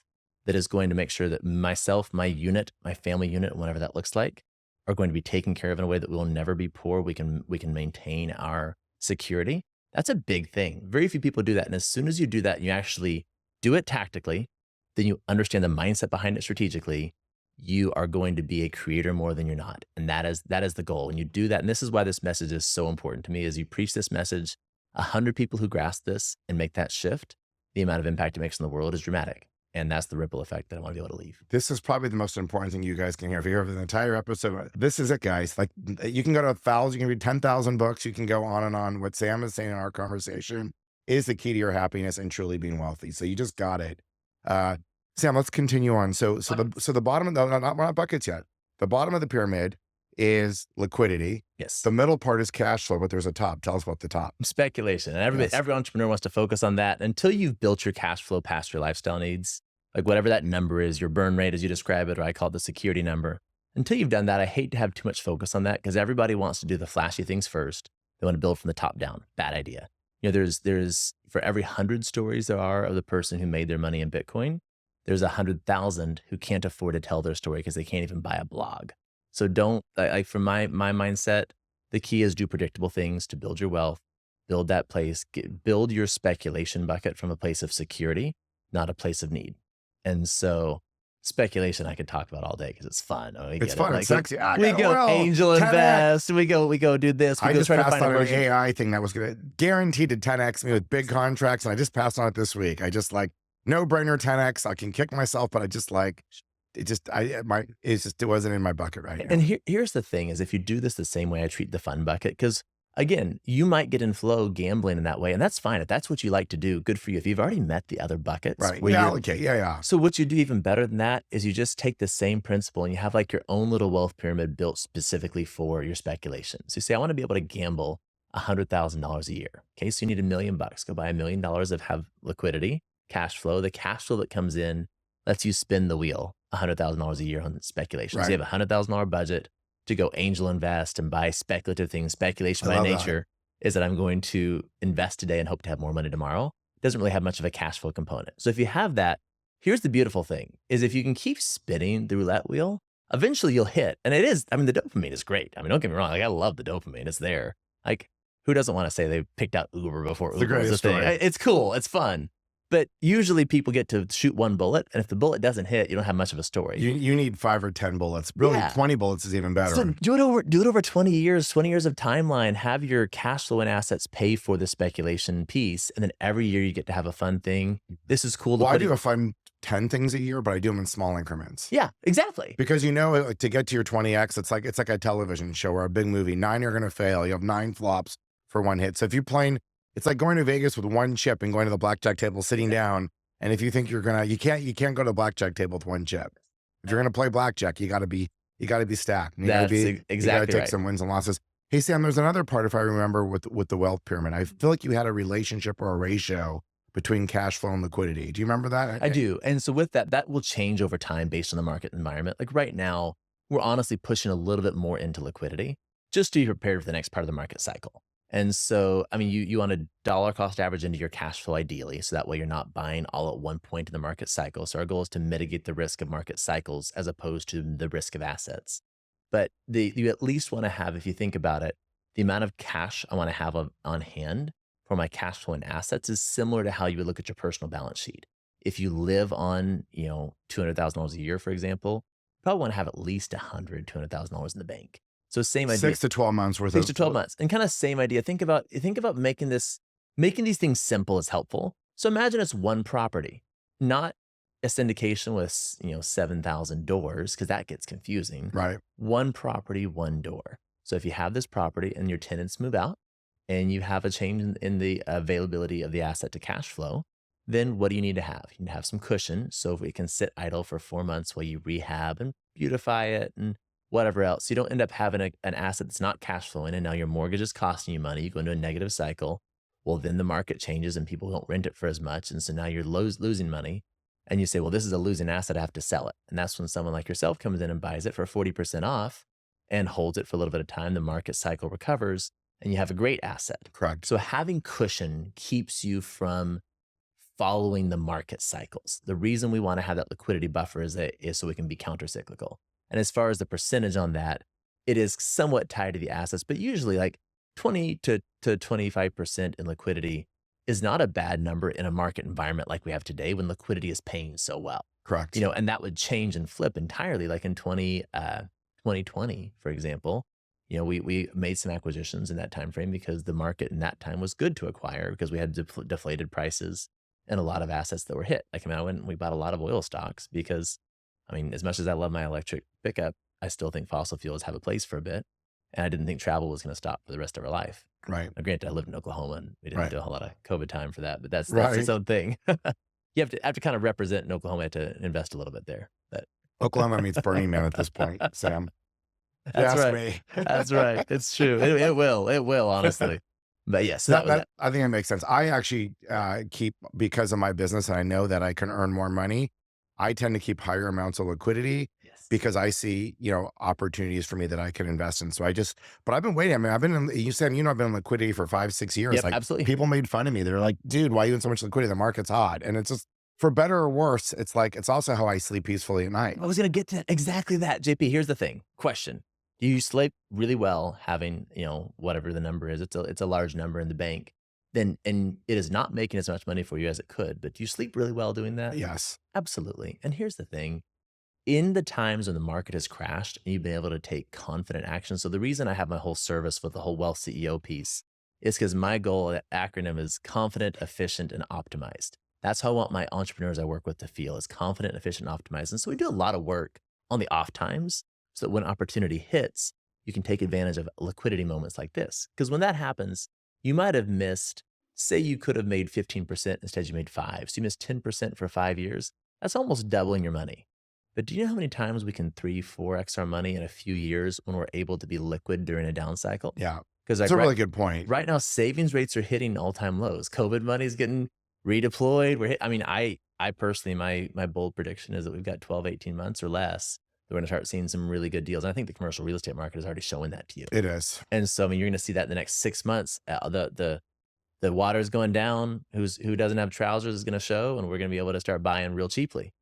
that is going to make sure that myself, my unit, my family unit, whatever that looks like, are going to be taken care of in a way that we will never be poor. We can maintain our security. That's a big thing. Very few people do that. And as soon as you do that, you actually do it tactically, then you understand the mindset behind it strategically, you are going to be a creator more than you're not. And that is the goal. And you do that. And this is why this message is so important to me. As you preach this message, 100 people who grasp this and make that shift, the amount of impact it makes in the world is dramatic. And that's the ripple effect that I want to be able to leave. This is probably the most important thing you guys can hear. If you hear the entire episode, this is it, guys. Like, you can go to 1,000, you can read 10,000 books, you can go on and on. What Sam is saying in our conversation is the key to your happiness and truly being wealthy. So you just got it. Sam, let's continue on. So the bottom of we're not buckets yet. The bottom of the pyramid is liquidity. Yes. The middle part is cash flow, but there's a top. Tell us about the top. Speculation. And every entrepreneur wants to focus on that until you've built your cash flow past your lifestyle needs, like whatever that number is, your burn rate as you describe it, or I call it the security number. Until you've done that, I hate to have too much focus on that because everybody wants to do the flashy things first. They want to build from the top down. Bad idea. There's for every 100 stories there are of the person who made their money in Bitcoin, there's 100,000 who can't afford to tell their story because they can't even buy a blog. So don't, like from my mindset, the key is do predictable things to build your wealth, build that place, build your speculation bucket from a place of security, not a place of need. And so speculation I could talk about all day because it's fun. It's fun. It's sexy. We go angel invest. We go do this. I just passed on an AI thing that was going to guaranteed to 10x me with big contracts. And I just passed on it this week. I just like no brainer 10x. I can kick myself, but I just like, it wasn't in my bucket right now. And here's the thing is if you do this the same way I treat the fun bucket, because again, you might get in flow gambling in that way, and that's fine. If that's what you like to do, good for you. If you've already met the other buckets. Right. Yeah. So what you do even better than that is you just take the same principle and you have like your own little wealth pyramid built specifically for your speculation. So you say, I want to be able to gamble $100,000 a year. Okay, so you need $1 million. Go buy $1 million of have liquidity, cash flow. The cash flow that comes in lets you spin the wheel $100,000 a year on speculation. Right. So you have a $100,000 budget to go angel invest and buy speculative things. Speculation I by love that. nature is that I'm going to invest today and hope to have more money tomorrow. It doesn't really have much of a cash flow component. So if you have that, here's the beautiful thing is if you can keep spinning the roulette wheel, eventually you'll hit. And it is, I mean, the dopamine is great. I mean, don't get me wrong. Like I love the dopamine. It's there. Like who doesn't want to say they picked out Uber before Uber was a thing? It's cool. It's fun. But usually people get to shoot one bullet. And if the bullet doesn't hit, you don't have much of a story. You need 5 or 10 bullets. Really, 20 bullets is even better. So do it over 20 years, 20 years of timeline, have your cash flow and assets pay for the speculation piece. And then every year you get to have a fun thing. This is cool. Well, I do a fun 10 things a year, but I do them in small increments. Yeah, exactly. Because like, to get to your 20X, it's like a television show or a big movie. 9 are going to fail. You have 9 flops for 1 hit. So if you're playing, it's like going to Vegas with 1 chip and going to the blackjack table, sitting down. And if you think you can't go to the blackjack table with 1 chip. If you're going to play blackjack, you got to be stacked. You That's exactly exactly got to take right. some wins and losses. Hey, Sam, there's another part, if I remember, with the wealth pyramid. I feel like you had a relationship or a ratio between cash flow and liquidity. Do you remember that? I do. And so with that will change over time based on the market environment. Like right now, we're honestly pushing a little bit more into liquidity just to be prepared for the next part of the market cycle. And so, I mean, you want a dollar cost average into your cash flow ideally. So that way you're not buying all at one point in the market cycle. So our goal is to mitigate the risk of market cycles as opposed to the risk of assets. But you at least want to have, if you think about it, the amount of cash I want to have on hand for my cash flow and assets is similar to how you would look at your personal balance sheet. If you live on, $200,000 a year, for example, you probably want to have at least $200,000 in the bank. So same idea. 6 to 12 months worth. 6 to 12 months, and kind of same idea. Think about making these things simple is helpful. So imagine it's one property, not a syndication with 7,000 doors, because that gets confusing. Right. One property, one door. So if you have this property and your tenants move out, and you have a change in the availability of the asset to cash flow, then what do you need to have? You need to have some cushion, so if it can sit idle for 4 months while you rehab and beautify it and whatever else. You don't end up having an asset that's not cash flowing, and now your mortgage is costing you money. You go into a negative cycle. Well, then the market changes and people don't rent it for as much. And so now you're losing money. And you say, well, this is a losing asset. I have to sell it. And that's when someone like yourself comes in and buys it for 40% off and holds it for a little bit of time. The market cycle recovers and you have a great asset. Correct. So having cushion keeps you from following the market cycles. The reason we want to have that liquidity buffer is so we can be countercyclical. And as far as the percentage on that, it is somewhat tied to the assets, but usually like 20 to 25% in liquidity is not a bad number in a market environment like we have today when liquidity is paying so well. Correct. And that would change and flip entirely. Like in 2020, for example, we made some acquisitions in that time frame because the market in that time was good to acquire because we had deflated prices and a lot of assets that were hit. Like I went and we bought a lot of oil stocks because as much as I love my electric pickup, I still think fossil fuels have a place for a bit. And I didn't think travel was going to stop for the rest of our life. Right. Now, granted, I lived in Oklahoma and we didn't do a whole lot of COVID time for that, but that's Right. its own thing. You have to kind of represent in Oklahoma, you have to invest a little bit there. But Oklahoma meets Burning Man at this point, Sam. that's Ask right. me. That's right. It's true. It will, honestly. But yes, I think that makes sense. I actually keep, because of my business and I know that I can earn more money, I tend to keep higher amounts of liquidity because I see, opportunities for me that I can invest in. So but I've been waiting. I've been you said, I've been in liquidity for 5-6 years. Yep, like absolutely. People made fun of me. They're like, dude, why are you in so much liquidity? The market's hot. And it's just, for better or worse, it's like, it's also how I sleep peacefully at night. I was going to get to exactly that. JP, here's the thing. Question. Do you sleep really well having, whatever the number is? It's a large number in the bank. And it is not making as much money for you as it could, but do you sleep really well doing that? Yes. Absolutely. And here's the thing. In the times when the market has crashed and you've been able to take confident action. So the reason I have my whole service with the whole wealth CEO piece is because my goal, that acronym is confident, efficient, and optimized. That's how I want my entrepreneurs I work with to feel, is confident, efficient, and optimized. And so we do a lot of work on the off times so that when opportunity hits, you can take advantage of liquidity moments like this. Because when that happens, you might have missed, say you could have made 15%, instead you made 5%. So you missed 10% for 5 years. That's almost doubling your money. But do you know how many times we can 3-4x our money in a few years when we're able to be liquid during a down cycle? Yeah. Because That's like a really good point. right now, savings rates are hitting all-time lows. COVID money is getting redeployed. I mean, I personally, my bold prediction is that we've got 12, 18 months or less that we're gonna start seeing some really good deals. And I think the commercial real estate market is already showing that to you. It is. And so, I mean, you're gonna see that in the next 6 months. The water's going down. Who doesn't have trousers is gonna show, and we're gonna be able to start buying real cheaply.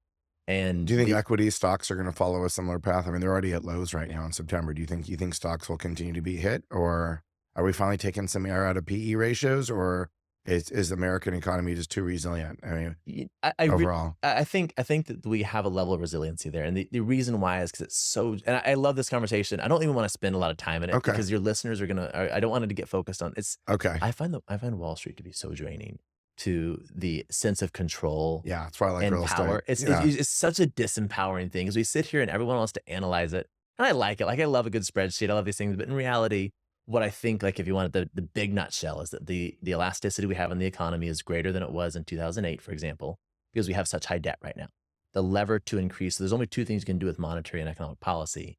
Do And you think the equity stocks are going to follow a similar path? I mean, they're already at lows right now in September. Do you think stocks will continue to be hit, or are we finally taking some air out of PE ratios, or is the American economy just too resilient? I mean, overall, I think that we have a level of resiliency there, and the reason why is because it's so. And I love this conversation. I don't even want to spend a lot of time in it okay, because your listeners are gonna. I don't want it to get focused on it's. okay, I find Wall Street to be so draining to the sense of control yeah, that's why I like and real power. estate. Yeah, It's such a disempowering thing because we sit here and everyone wants to analyze it, and I like it. Like I love a good spreadsheet. I love these things, but in reality, what I think, like if you wanted the big nutshell, is that the elasticity we have in the economy is greater than it was in 2008, for example, because we have such high debt right now. The lever to increase. So there's only two things you can do with monetary and economic policy.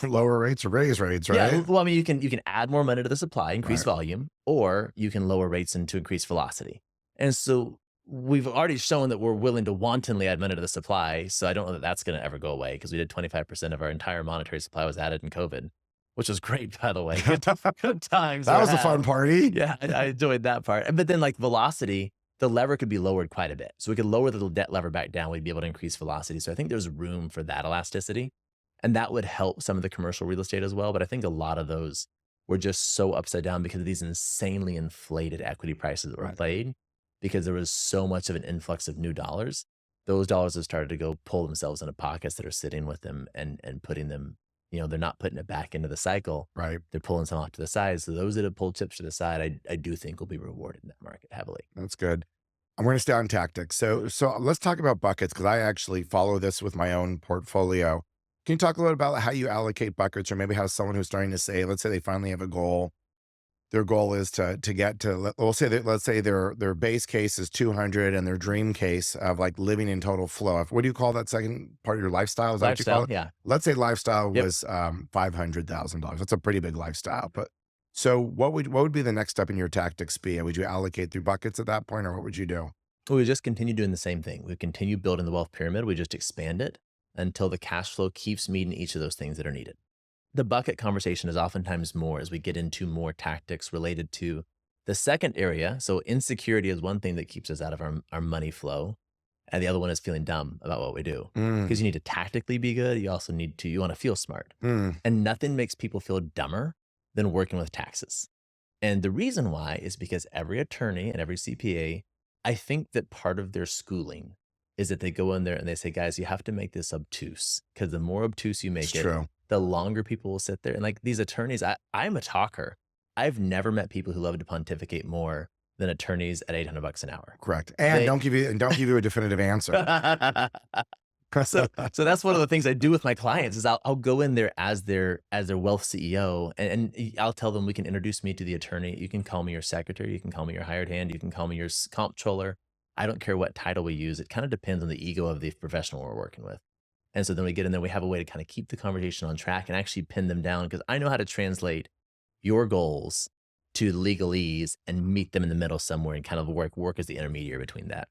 lower rates or raise rates, Yeah, right? well, I mean, you can add more money to the supply, increase Right. volume, or you can lower rates and to increase velocity. And so we've already shown that we're willing to wantonly add money to the supply. So I don't know that that's going to ever go away because we did 25% of our entire monetary supply was added in COVID, which was great, by the way. Good times. That were was a had. fun party. Yeah, I enjoyed that part. But then, like velocity, the lever could be lowered quite a bit. So we could lower the debt lever back down. We'd be able to increase velocity. So I think there's room for that elasticity. And that would help some of the commercial real estate as well. But I think a lot of those were just so upside down because of these insanely inflated equity prices that were Right. played because there was so much of an influx of new dollars. Those dollars have started to go pull themselves into pockets that are sitting with them and putting them, they're not putting it back into the cycle. Right. They're pulling some off to the side. So those that have pulled chips to the side, I do think will be rewarded in that market heavily. That's good. I'm going to stay on tactics. So let's talk about buckets because I actually follow this with my own portfolio. Can you talk a little about how you allocate buckets, or maybe how someone who's starting to say, let's say they finally have a goal. Their goal is to get to, let's say their base case is 200 and their dream case of like living in total flow. What do you call that second part of your lifestyle? Is that what you call Lifestyle, it? yeah. Let's say lifestyle Yep. was $500,000. That's a pretty big lifestyle. But so what would be the next step in your tactics be? Would you allocate through buckets at that point, or what would you do? We just continue doing the same thing. We continue building the wealth pyramid. We just expand it until the cash flow keeps meeting each of those things that are needed. The bucket conversation is oftentimes more as we get into more tactics related to the second area. So insecurity is one thing that keeps us out of our money flow. And the other one is feeling dumb about what we do. Because you need to tactically be good. You also you want to feel smart. And nothing makes people feel dumber than working with taxes. And the reason why is because every attorney and every CPA, I think that part of their schooling is that they go in there and they say, guys, you have to make this obtuse, because the more obtuse you make It's it, true. the longer people will sit there. And like these attorneys, I'm a talker. I've never met people who love to pontificate more than attorneys at $800 an hour. Correct. And They- don't give you a definitive answer. so that's one of the things I do with my clients is I'll go in there as their wealth CEO and I'll tell them, we can introduce me to the attorney. You can call me your secretary. You can call me your hired hand. You can call me your comptroller. I don't care what title we use. It kind of depends on the ego of the professional we're working with. And so then we get in there, we have a way to kind of keep the conversation on track and actually pin them down, because I know how to translate your goals to legalese and meet them in the middle somewhere and kind of work as the intermediary between that.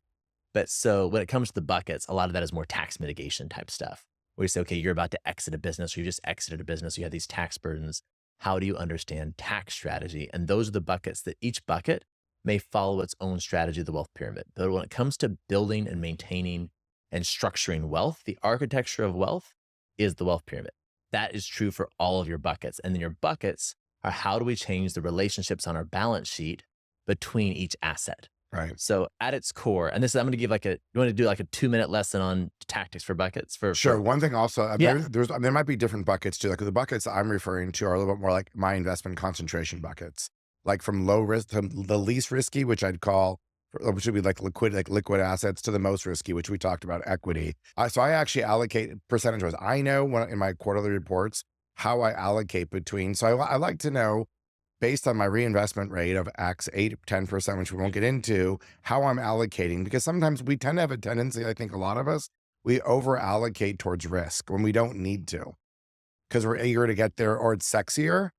But so when it comes to the buckets, a lot of that is more tax mitigation type stuff, where you say, okay, you're about to exit a business, or you just exited a business, you have these tax burdens. How do you understand tax strategy? And those are the buckets that each bucket may follow its own strategy of the wealth pyramid. But when it comes to building and maintaining and structuring wealth, the architecture of wealth is the wealth pyramid. That is true for all of your buckets. And then your buckets are, how do we change the relationships on our balance sheet between each asset? Right. So at its core, and this, I'm going to give you want to do like a 2-minute lesson on tactics for buckets? Sure. One thing also, Yeah. there might be different buckets too. Like the buckets I'm referring to are a little bit more like my investment concentration buckets, like from low risk to the least risky, which I'd call, which would be like liquid assets, to the most risky, which we talked about, equity. So I actually allocate percentage-wise. I know in my quarterly reports how I allocate between. So I like to know, based on my reinvestment rate of X, 8-10%, which we won't get into, how I'm allocating, because sometimes we tend to have a tendency, I think a lot of us, we over allocate towards risk when we don't need to, because we're eager to get there, or it's sexier.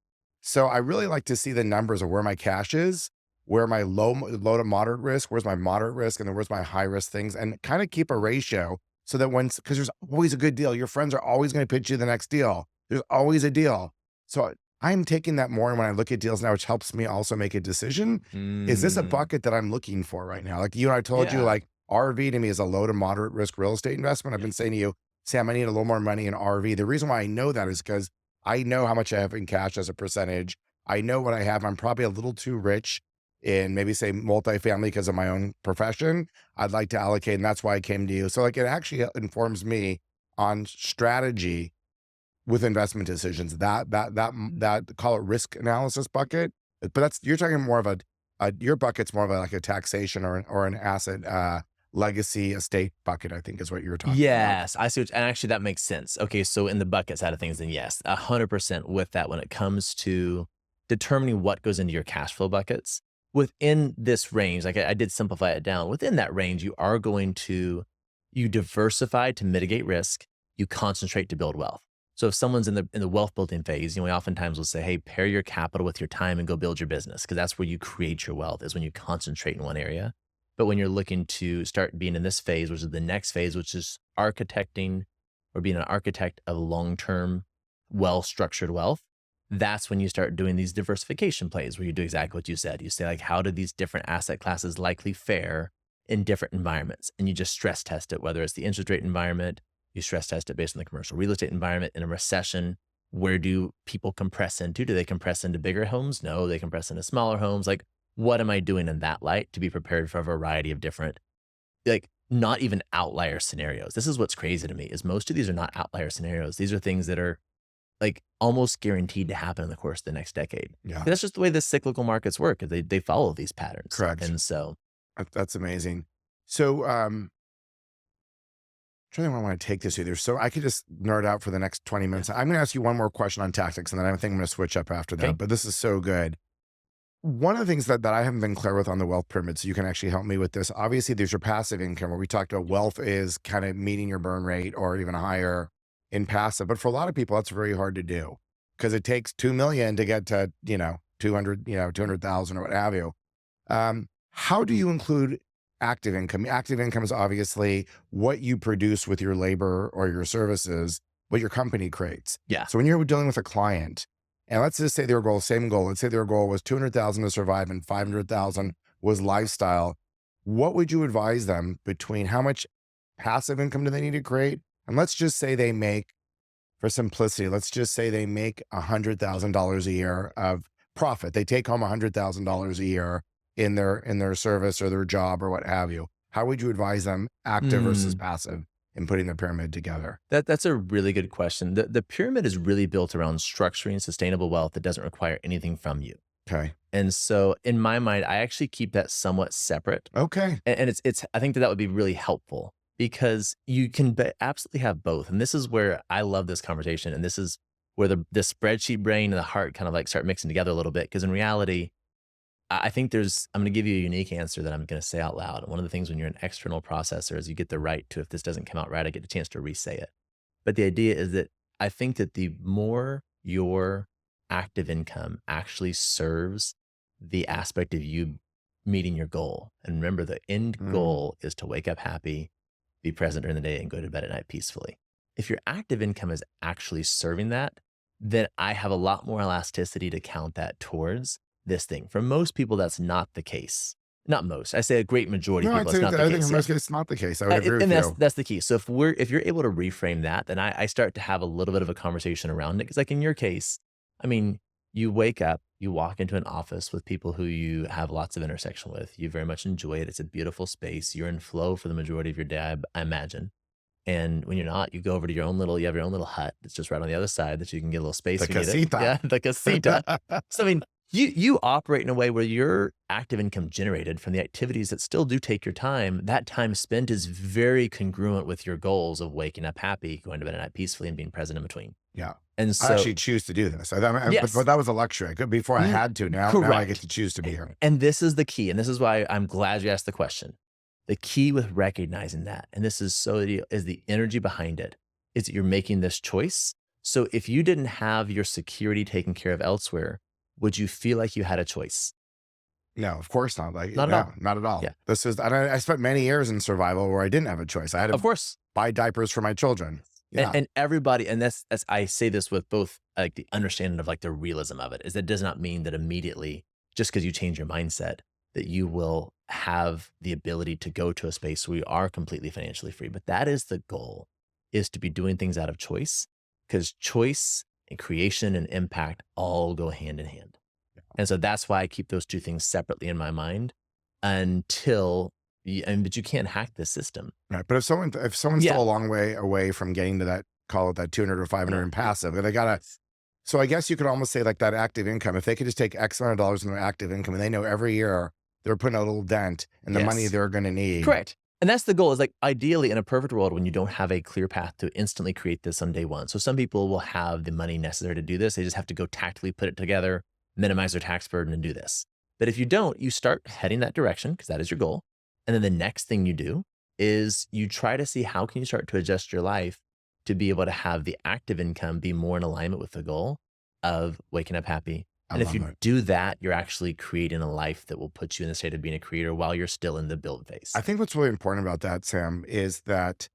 So I really like to see the numbers of where my cash is, where my low to moderate risk, where's my moderate risk, and then where's my high risk things, and kind of keep a ratio so that because there's always a good deal. Your friends are always going to pitch you the next deal. There's always a deal. So I'm taking that more when I look at deals now, which helps me also make a decision. Is this a Mm, bucket that I'm looking for right now? Like you and I told you, yeah. like RV to me is a low to moderate risk real estate investment. I've been Yes. saying to you, Sam, I need a little more money in RV. The reason why I know that is because I know how much I have in cash as a percentage. I know what I have. I'm probably a little too rich in maybe say multifamily because of my own profession. I'd like to allocate, and that's why I came to you. So like it actually informs me on strategy with investment decisions. That call it risk analysis bucket, but that's you're talking more of a your bucket's more of like a taxation or an asset legacy estate bucket. I think is what you were talking about. Yes, I see and actually that makes sense. Okay, so in the bucket side of things, then yes, 100% with that when it comes to determining what goes into your cash flow buckets. Within this range, like I did simplify it down, within that range, you diversify to mitigate risk, you concentrate to build wealth. So if someone's in the wealth building phase, we oftentimes will say, hey, pair your capital with your time and go build your business, because that's where you create your wealth, is when you concentrate in one area. But when you're looking to start being in this phase, which is the next phase, which is architecting or being an architect of long-term, well-structured wealth, that's when you start doing these diversification plays where you do exactly what you said. You say, like, how do these different asset classes likely fare in different environments? And you just stress test it, whether it's the interest rate environment, you stress test it based on the commercial real estate environment. In a recession, where do people compress into? Do they compress into bigger homes? No, they compress into smaller homes. Like, what am I doing in that light to be prepared for a variety of different, like, not even outlier scenarios? This is what's crazy to me, is most of these are not outlier scenarios. These are things that are like almost guaranteed to happen in the course of the next decade. Yeah, That's just the way the cyclical markets work. They follow these patterns. correct. And so, That's amazing. So trying to think where I want to take this either. So I could just nerd out for the next 20 yeah. minutes. I'm going to ask you one more question on tactics, and then I think I'm going to switch up after Okay. that. But this is so good. One of the things that I haven't been clear with on the wealth pyramid, so you can actually help me with this. Obviously, there's your passive income where we talked about wealth is kind of meeting your burn rate or even higher in passive. But for a lot of people, that's very hard to do because it takes 2 million to get to, 200, 200,000 or what have you. How do you include active income? Active income is obviously what you produce with your labor or your services, what your company creates. Yeah. So when you're dealing with a client, and let's just say their goal, same goal, let's say their goal was 200,000 to survive and 500,000 was lifestyle. What would you advise them between how much passive income do they need to create? And let's just say they make, for simplicity, let's just say they make $100,000 a year of profit. They take home $100,000 a year in their service or their job or what have you. How would you advise them active versus Mm. passive in putting the pyramid together? That's a really good question. The pyramid is really built around structuring sustainable wealth that doesn't require anything from you. Okay. And so in my mind, I actually keep that somewhat separate. Okay. And it's I think that would be really helpful, because you can absolutely have both. And this is where I love this conversation. And this is where the spreadsheet brain and the heart kind of like start mixing together a little bit. Because in reality, I think I'm going to give you a unique answer that I'm going to say out loud. And one of the things when you're an external processor is you get the right to, if this doesn't come out right, I get a chance to re-say it. But the idea is that I think that the more your active income actually serves the aspect of you meeting your goal. And remember, the end Mm, goal is to wake up happy, be present during the day, and go to bed at night peacefully. If your active income is actually serving that, then I have a lot more elasticity to count that towards this thing. For most people, that's not the case. Not most. I say a great majority of no, I'd people, it's say not that the I think in case. Yeah. most cases it's not the case. I would agree And with you. that's the key. So if you're able to reframe that, then I start to have a little bit of a conversation around it. Because like in your case, I mean, you wake up, you walk into an office with people who you have lots of intersection with. You very much enjoy it. It's a beautiful space. You're in flow for the majority of your day, I imagine. And when you're not, you go over to you have your own little hut that's just right on the other side that you can get a little space The if you need it. casita. Yeah, the casita. So, I mean, you operate in a way where your active income generated from the activities that still do take your time, that time spent is very congruent with your goals of waking up happy, going to bed at night peacefully, and being present in between. Yeah. And I so, actually choose to do this. But yes, that was a luxury. I could before I had to. Now I get correct. to choose to be here. And this is the key. And this is why I'm glad you asked the question. The key with recognizing that, and this is is the energy behind it, is that you're making this choice. So if you didn't have your security taken care of elsewhere, would you feel like you had a choice? No, of course not. Like, Not at no, all. not at all. Yeah. I spent many years in survival where I didn't have a choice. I had Of to course. buy diapers for my children. Yeah. And everybody, and that's I say this with both like the understanding of like the realism of it, is that does not mean that immediately, just because you change your mindset, that you will have the ability to go to a space where you are completely financially free. But that is the goal, is to be doing things out of choice, because choice and creation and impact all go hand in hand. And so that's why I keep those two things separately in my mind until, but you can't hack the system. Right. But if someone's still a long way away from getting to that, call it that 200 or 500 in passive, they gotta, so I guess you could almost say like that active income, if they could just take X amount of dollars in their active income and they know every year they're putting a little dent in the money they're going to need. Correct. And that's the goal, is like ideally in a perfect world when you don't have a clear path to instantly create this on day one. So some people will have the money necessary to do this. They just have to go tactically put it together, minimize their tax burden and do this. But if you don't, you start heading that direction because that is your goal. And then the next thing you do is you try to see how can you start to adjust your life to be able to have the active income be more in alignment with the goal of waking up happy. And if you do that, you're actually creating a life that will put you in the state of being a creator while you're still in the build phase. I think what's really important about that, Sam, is that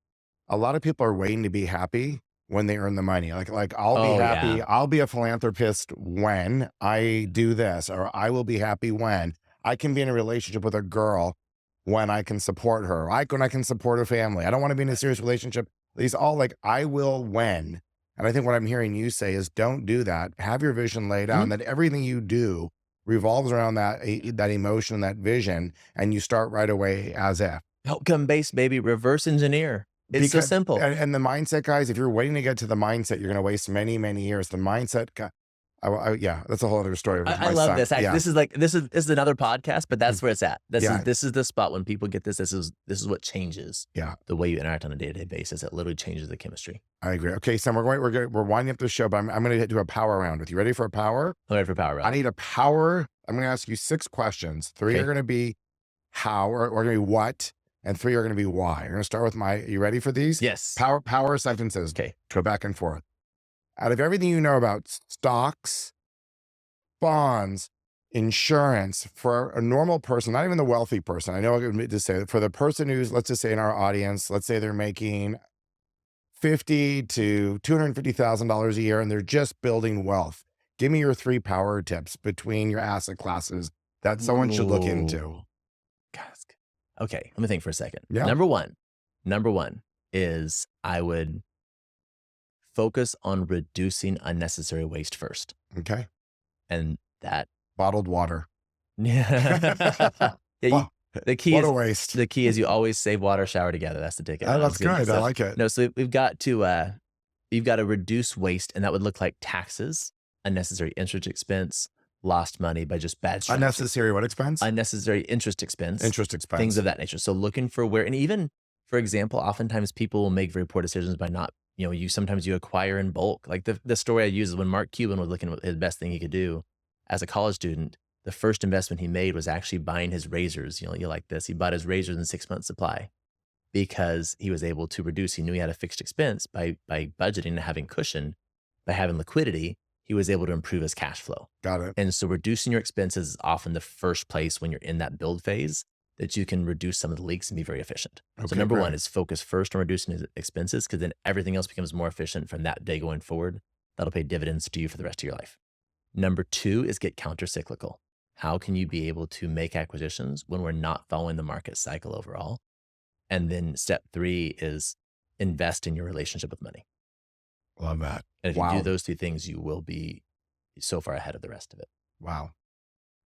a lot of people are waiting to be happy when they earn the money. Like I'll be happy. Yeah. I'll be a philanthropist when I do this, or I will be happy when I can be in a relationship with a girl, when I can support her, when I can support a family. I don't want to be in a serious relationship. These all like, I will when. And I think what I'm hearing you say is don't do that. Have your vision laid out, and that everything you do revolves around that emotion, that vision, and you start right away as if. Outcome based, baby, reverse engineer. It's so simple. And the mindset, guys, if you're waiting to get to the mindset, you're going to waste many, many years. The mindset, yeah, that's a whole other story. I love this. Actually, this is another podcast, but that's where it's at. This is the spot when people get this. This is what changes the way you interact on a day-to-day basis. It literally changes the chemistry. I agree. Okay, Sam, we're winding up the show, but I'm going to do a power round with you. Ready for a power? I'm ready for a power round. I need a power. I'm going to ask you 6 questions. 3 are going to be how, or going to be what, and 3 are going to be why. We're going to start with you ready for these? Yes. Power sentences. Okay. Go back and forth. Out of everything you know about stocks, bonds, insurance, for a normal person, not even the wealthy person, I know I could just say, for the person who's, let's just say in our audience, let's say they're making $50,000 to $250,000 a year and they're just building wealth. Give me your 3 power tips between your asset classes that someone should look into. Okay, let me think for a second. Yeah. Number one is I would focus on reducing unnecessary waste first. Okay. And that bottled water. The waste. The key is you always save water, shower together. That's the ticket. Oh, that's good. I like it. No, so you've got to reduce waste, and that would look like taxes, unnecessary interest expense, lost money by just bad strategy. Unnecessary what expense? Unnecessary interest expense. Things of that nature. So looking for where, and even, for example, oftentimes people will make very poor decisions by not, sometimes you acquire in bulk. Like the story I use is when Mark Cuban was looking at his best thing he could do as a college student, the first investment he made was actually buying his razors. You like this. He bought his razors in 6 months supply because he was able to reduce. He knew he had a fixed expense by budgeting and having cushion, by having liquidity. He was able to improve his cash flow. Got it. And so reducing your expenses is often the first place when you're in that build phase that you can reduce some of the leaks and be very efficient. Okay, so number one is focus first on reducing his expenses, because then everything else becomes more efficient from that day going forward. That'll pay dividends to you for the rest of your life. Number 2 is get counter-cyclical. How can you be able to make acquisitions when we're not following the market cycle overall? And then step 3 is invest in your relationship with money. Love that. And if you do those 2 things, you will be so far ahead of the rest of it. Wow.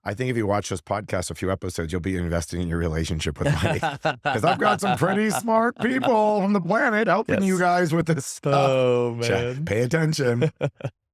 I think if you watch this podcast a few episodes, you'll be investing in your relationship with money. Because I've got some pretty smart people on the planet helping you guys with this stuff. Oh, man. Pay attention.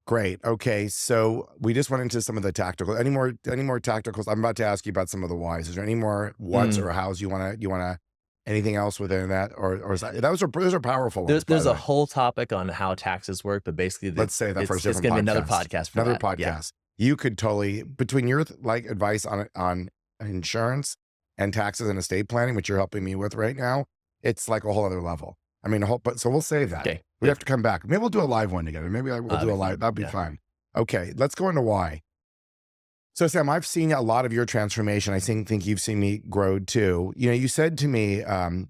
Great. Okay. So we just went into some of the tactical. Any more tacticals? I'm about to ask you about some of the whys. Is there any more whats or hows you want to, anything else within that? Or is that, those are powerful ones. There's a whole topic on how taxes work, but basically let's say that for a different podcast. It's going to be another podcast. Another podcast. Yeah. You could totally, between your advice on insurance and taxes and estate planning, which you're helping me with right now, it's like a whole other level. I mean, so we'll save that. Okay. We have to come back. Maybe we'll do a live one together. Maybe we'll do a live. That'd be fun. Okay. Let's go into why. So Sam, I've seen a lot of your transformation. I think you've seen me grow too. You said to me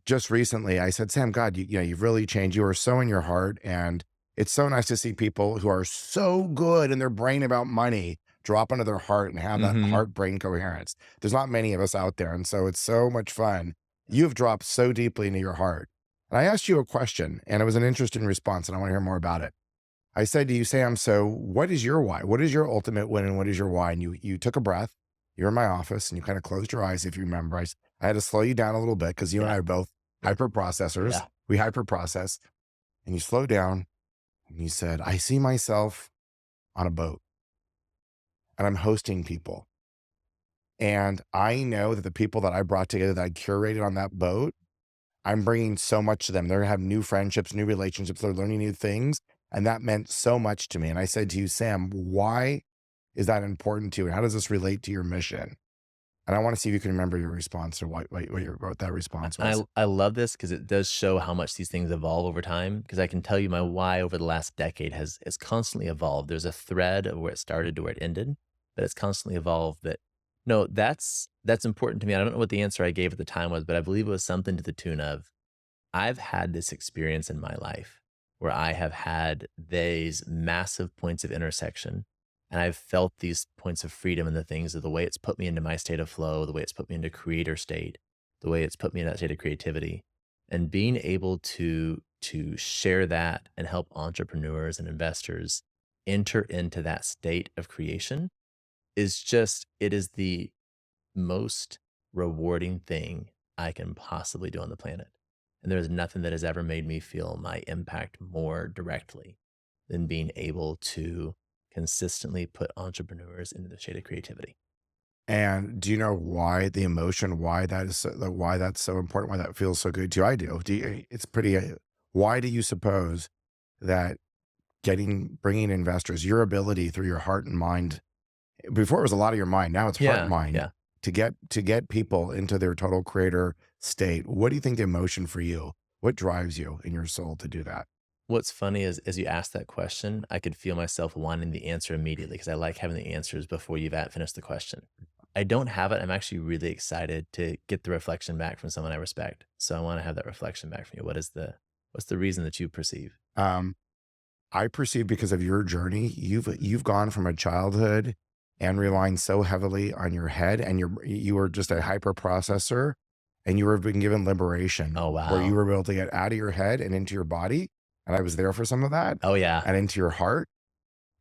just recently, I said, Sam, God, you've really changed. You are so in your heart. And it's so nice to see people who are so good in their brain about money drop into their heart and have that Mm-hmm. heart-brain coherence. There's not many of us out there. And so it's so much fun. You have dropped so deeply into your heart. And I asked you a question and it was an interesting response and I want to hear more about it. I said to you, Sam, so what is your why? What is your ultimate win and what is your why? And you took a breath. You were in my office and you kind of closed your eyes, if you remember. I had to slow you down a little bit because you and I are both hyper processors. Yeah. We hyper process. And you slowed down and you said, I see myself on a boat and I'm hosting people. And I know that the people that I brought together that I curated on that boat, I'm bringing so much to them. They're going to have new friendships, new relationships. They're learning new things. And that meant so much to me. And I said to you, Sam, why is that important to you? And how does this relate to your mission? And I want to see if you can remember your response or what that response was. I love this because it does show how much these things evolve over time. Because I can tell you my why over the last decade has constantly evolved. There's a thread of where it started to where it ended, but it's constantly evolved. But no, that's important to me. I don't know what the answer I gave at the time was, but I believe it was something to the tune of, I've had this experience in my life where I have had these massive points of intersection and I've felt these points of freedom in the things of the way it's put me into my state of flow, the way it's put me into creator state, the way it's put me in that state of creativity, and being able to share that and help entrepreneurs and investors enter into that state of creation is just, it is the most rewarding thing I can possibly do on the planet. And there's nothing that has ever made me feel my impact more directly than being able to consistently put entrepreneurs into the shade of creativity. And do you know why the emotion, why that is, why that's so important, why that feels so good to you? I do. It's pretty, why do you suppose that bringing investors, your ability through your heart and mind, before it was a lot of your mind, now it's heart and mind, Yeah. to get people into their total creator state? What do you think the emotion for you? What drives you in your soul to do that? What's funny is, as you asked that question, I could feel myself wanting the answer immediately because I like having the answers before you've finished the question. I don't have it. I'm actually really excited to get the reflection back from someone I respect. So I want to have that reflection back from you. What's the reason that you perceive? I perceive because of your journey, you've gone from a childhood and relying so heavily on your head, and you were just a hyper processor, and you were being given liberation. Oh, Where you wow. were able to get out of your head and into your body. And I was there for some of that, Oh, yeah. and into your heart.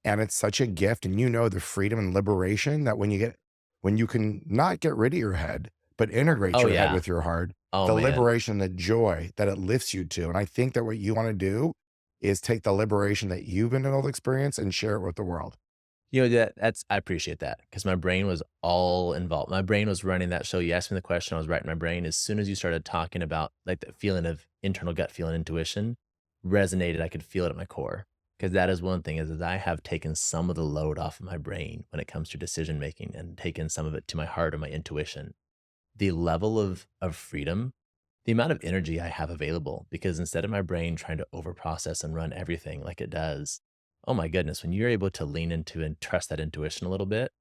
And it's such a gift. And the freedom and liberation that when you can not get rid of your head, but integrate Oh, your head yeah. with your heart, Oh, the man. liberation, the joy that it lifts you to. And I think that what you want to do is take the liberation that you've been able to experience and share it with the world. I appreciate that because my brain was all involved. My brain was running that show. You asked me the question, I was writing my brain. As soon as you started talking about like that feeling of internal gut feeling, intuition resonated. I could feel it at my core because that is one thing is I have taken some of the load off of my brain when it comes to decision making and taken some of it to my heart or my intuition. The level of freedom, the amount of energy I have available, because instead of my brain trying to overprocess and run everything like it does, oh my goodness, when you're able to lean into and trust that intuition a little bit,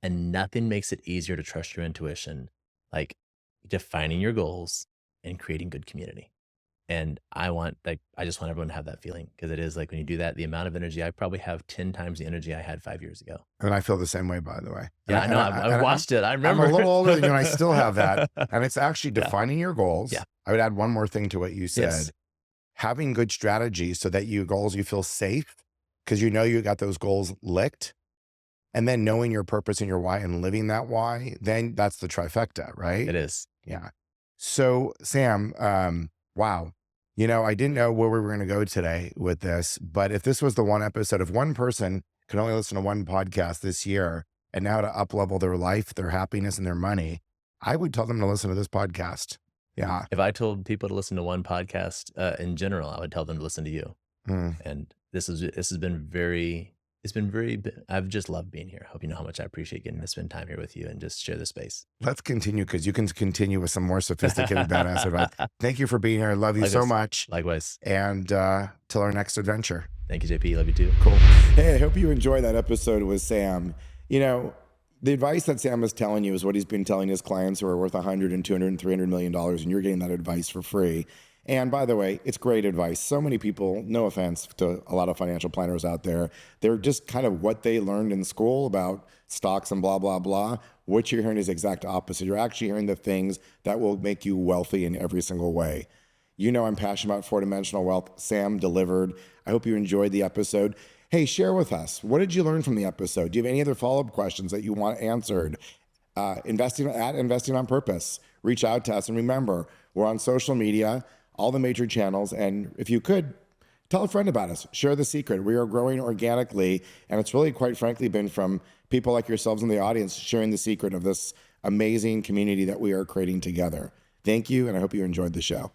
and nothing makes it easier to trust your intuition, like defining your goals and creating good community. And I just want everyone to have that feeling because it is like when you do that, the amount of energy, I probably have 10 times the energy I had 5 years ago. And I feel the same way, by the way. Yeah, I know. I've watched it. I I'm remember. a little older than you, and I still have that. And it's actually Yeah. defining your goals. Yeah. I would add one more thing to what you said. Yes. Having good strategies so that you feel safe because you got those goals licked. And then knowing your purpose and your why and living that why, then that's the trifecta, right? It is. Yeah. So Sam, wow. I didn't know where we were going to go today with this, but if this was the one episode, if one person could only listen to one podcast this year and now to up-level their life, their happiness, and their money, I would tell them to listen to this podcast. Yeah. If I told people to listen to one podcast in general, I would tell them to listen to you. And this has been I've just loved being here. I hope you know how much I appreciate getting to spend time here with you and just share the space. Let's continue because you can continue with some more sophisticated badass advice. Thank you for being here. I love you Likewise. so much. Likewise. And till our next adventure. Thank you, JP. Love you too. Cool. Hey, I hope you enjoyed that episode with Sam. The advice that Sam is telling you is what he's been telling his clients who are worth 100 and 200 and 300 million dollars, and you're getting that advice for free. And by the way, it's great advice. So many people, no offense to a lot of financial planners out there, they're just kind of what they learned in school about stocks and blah, blah, blah. What you're hearing is exact opposite. You're actually hearing the things that will make you wealthy in every single way. You know I'm passionate about four-dimensional wealth. Sam delivered. I hope you enjoyed the episode. Hey, share with us. What did you learn from the episode? Do you have any other follow-up questions that you want answered? Investing on Purpose. Reach out to us. And remember, we're on social media, all the major channels. And if you could, tell a friend about us. Share the secret. We are growing organically. And it's really, quite frankly, been from people like yourselves in the audience sharing the secret of this amazing community that we are creating together. Thank you, and I hope you enjoyed the show.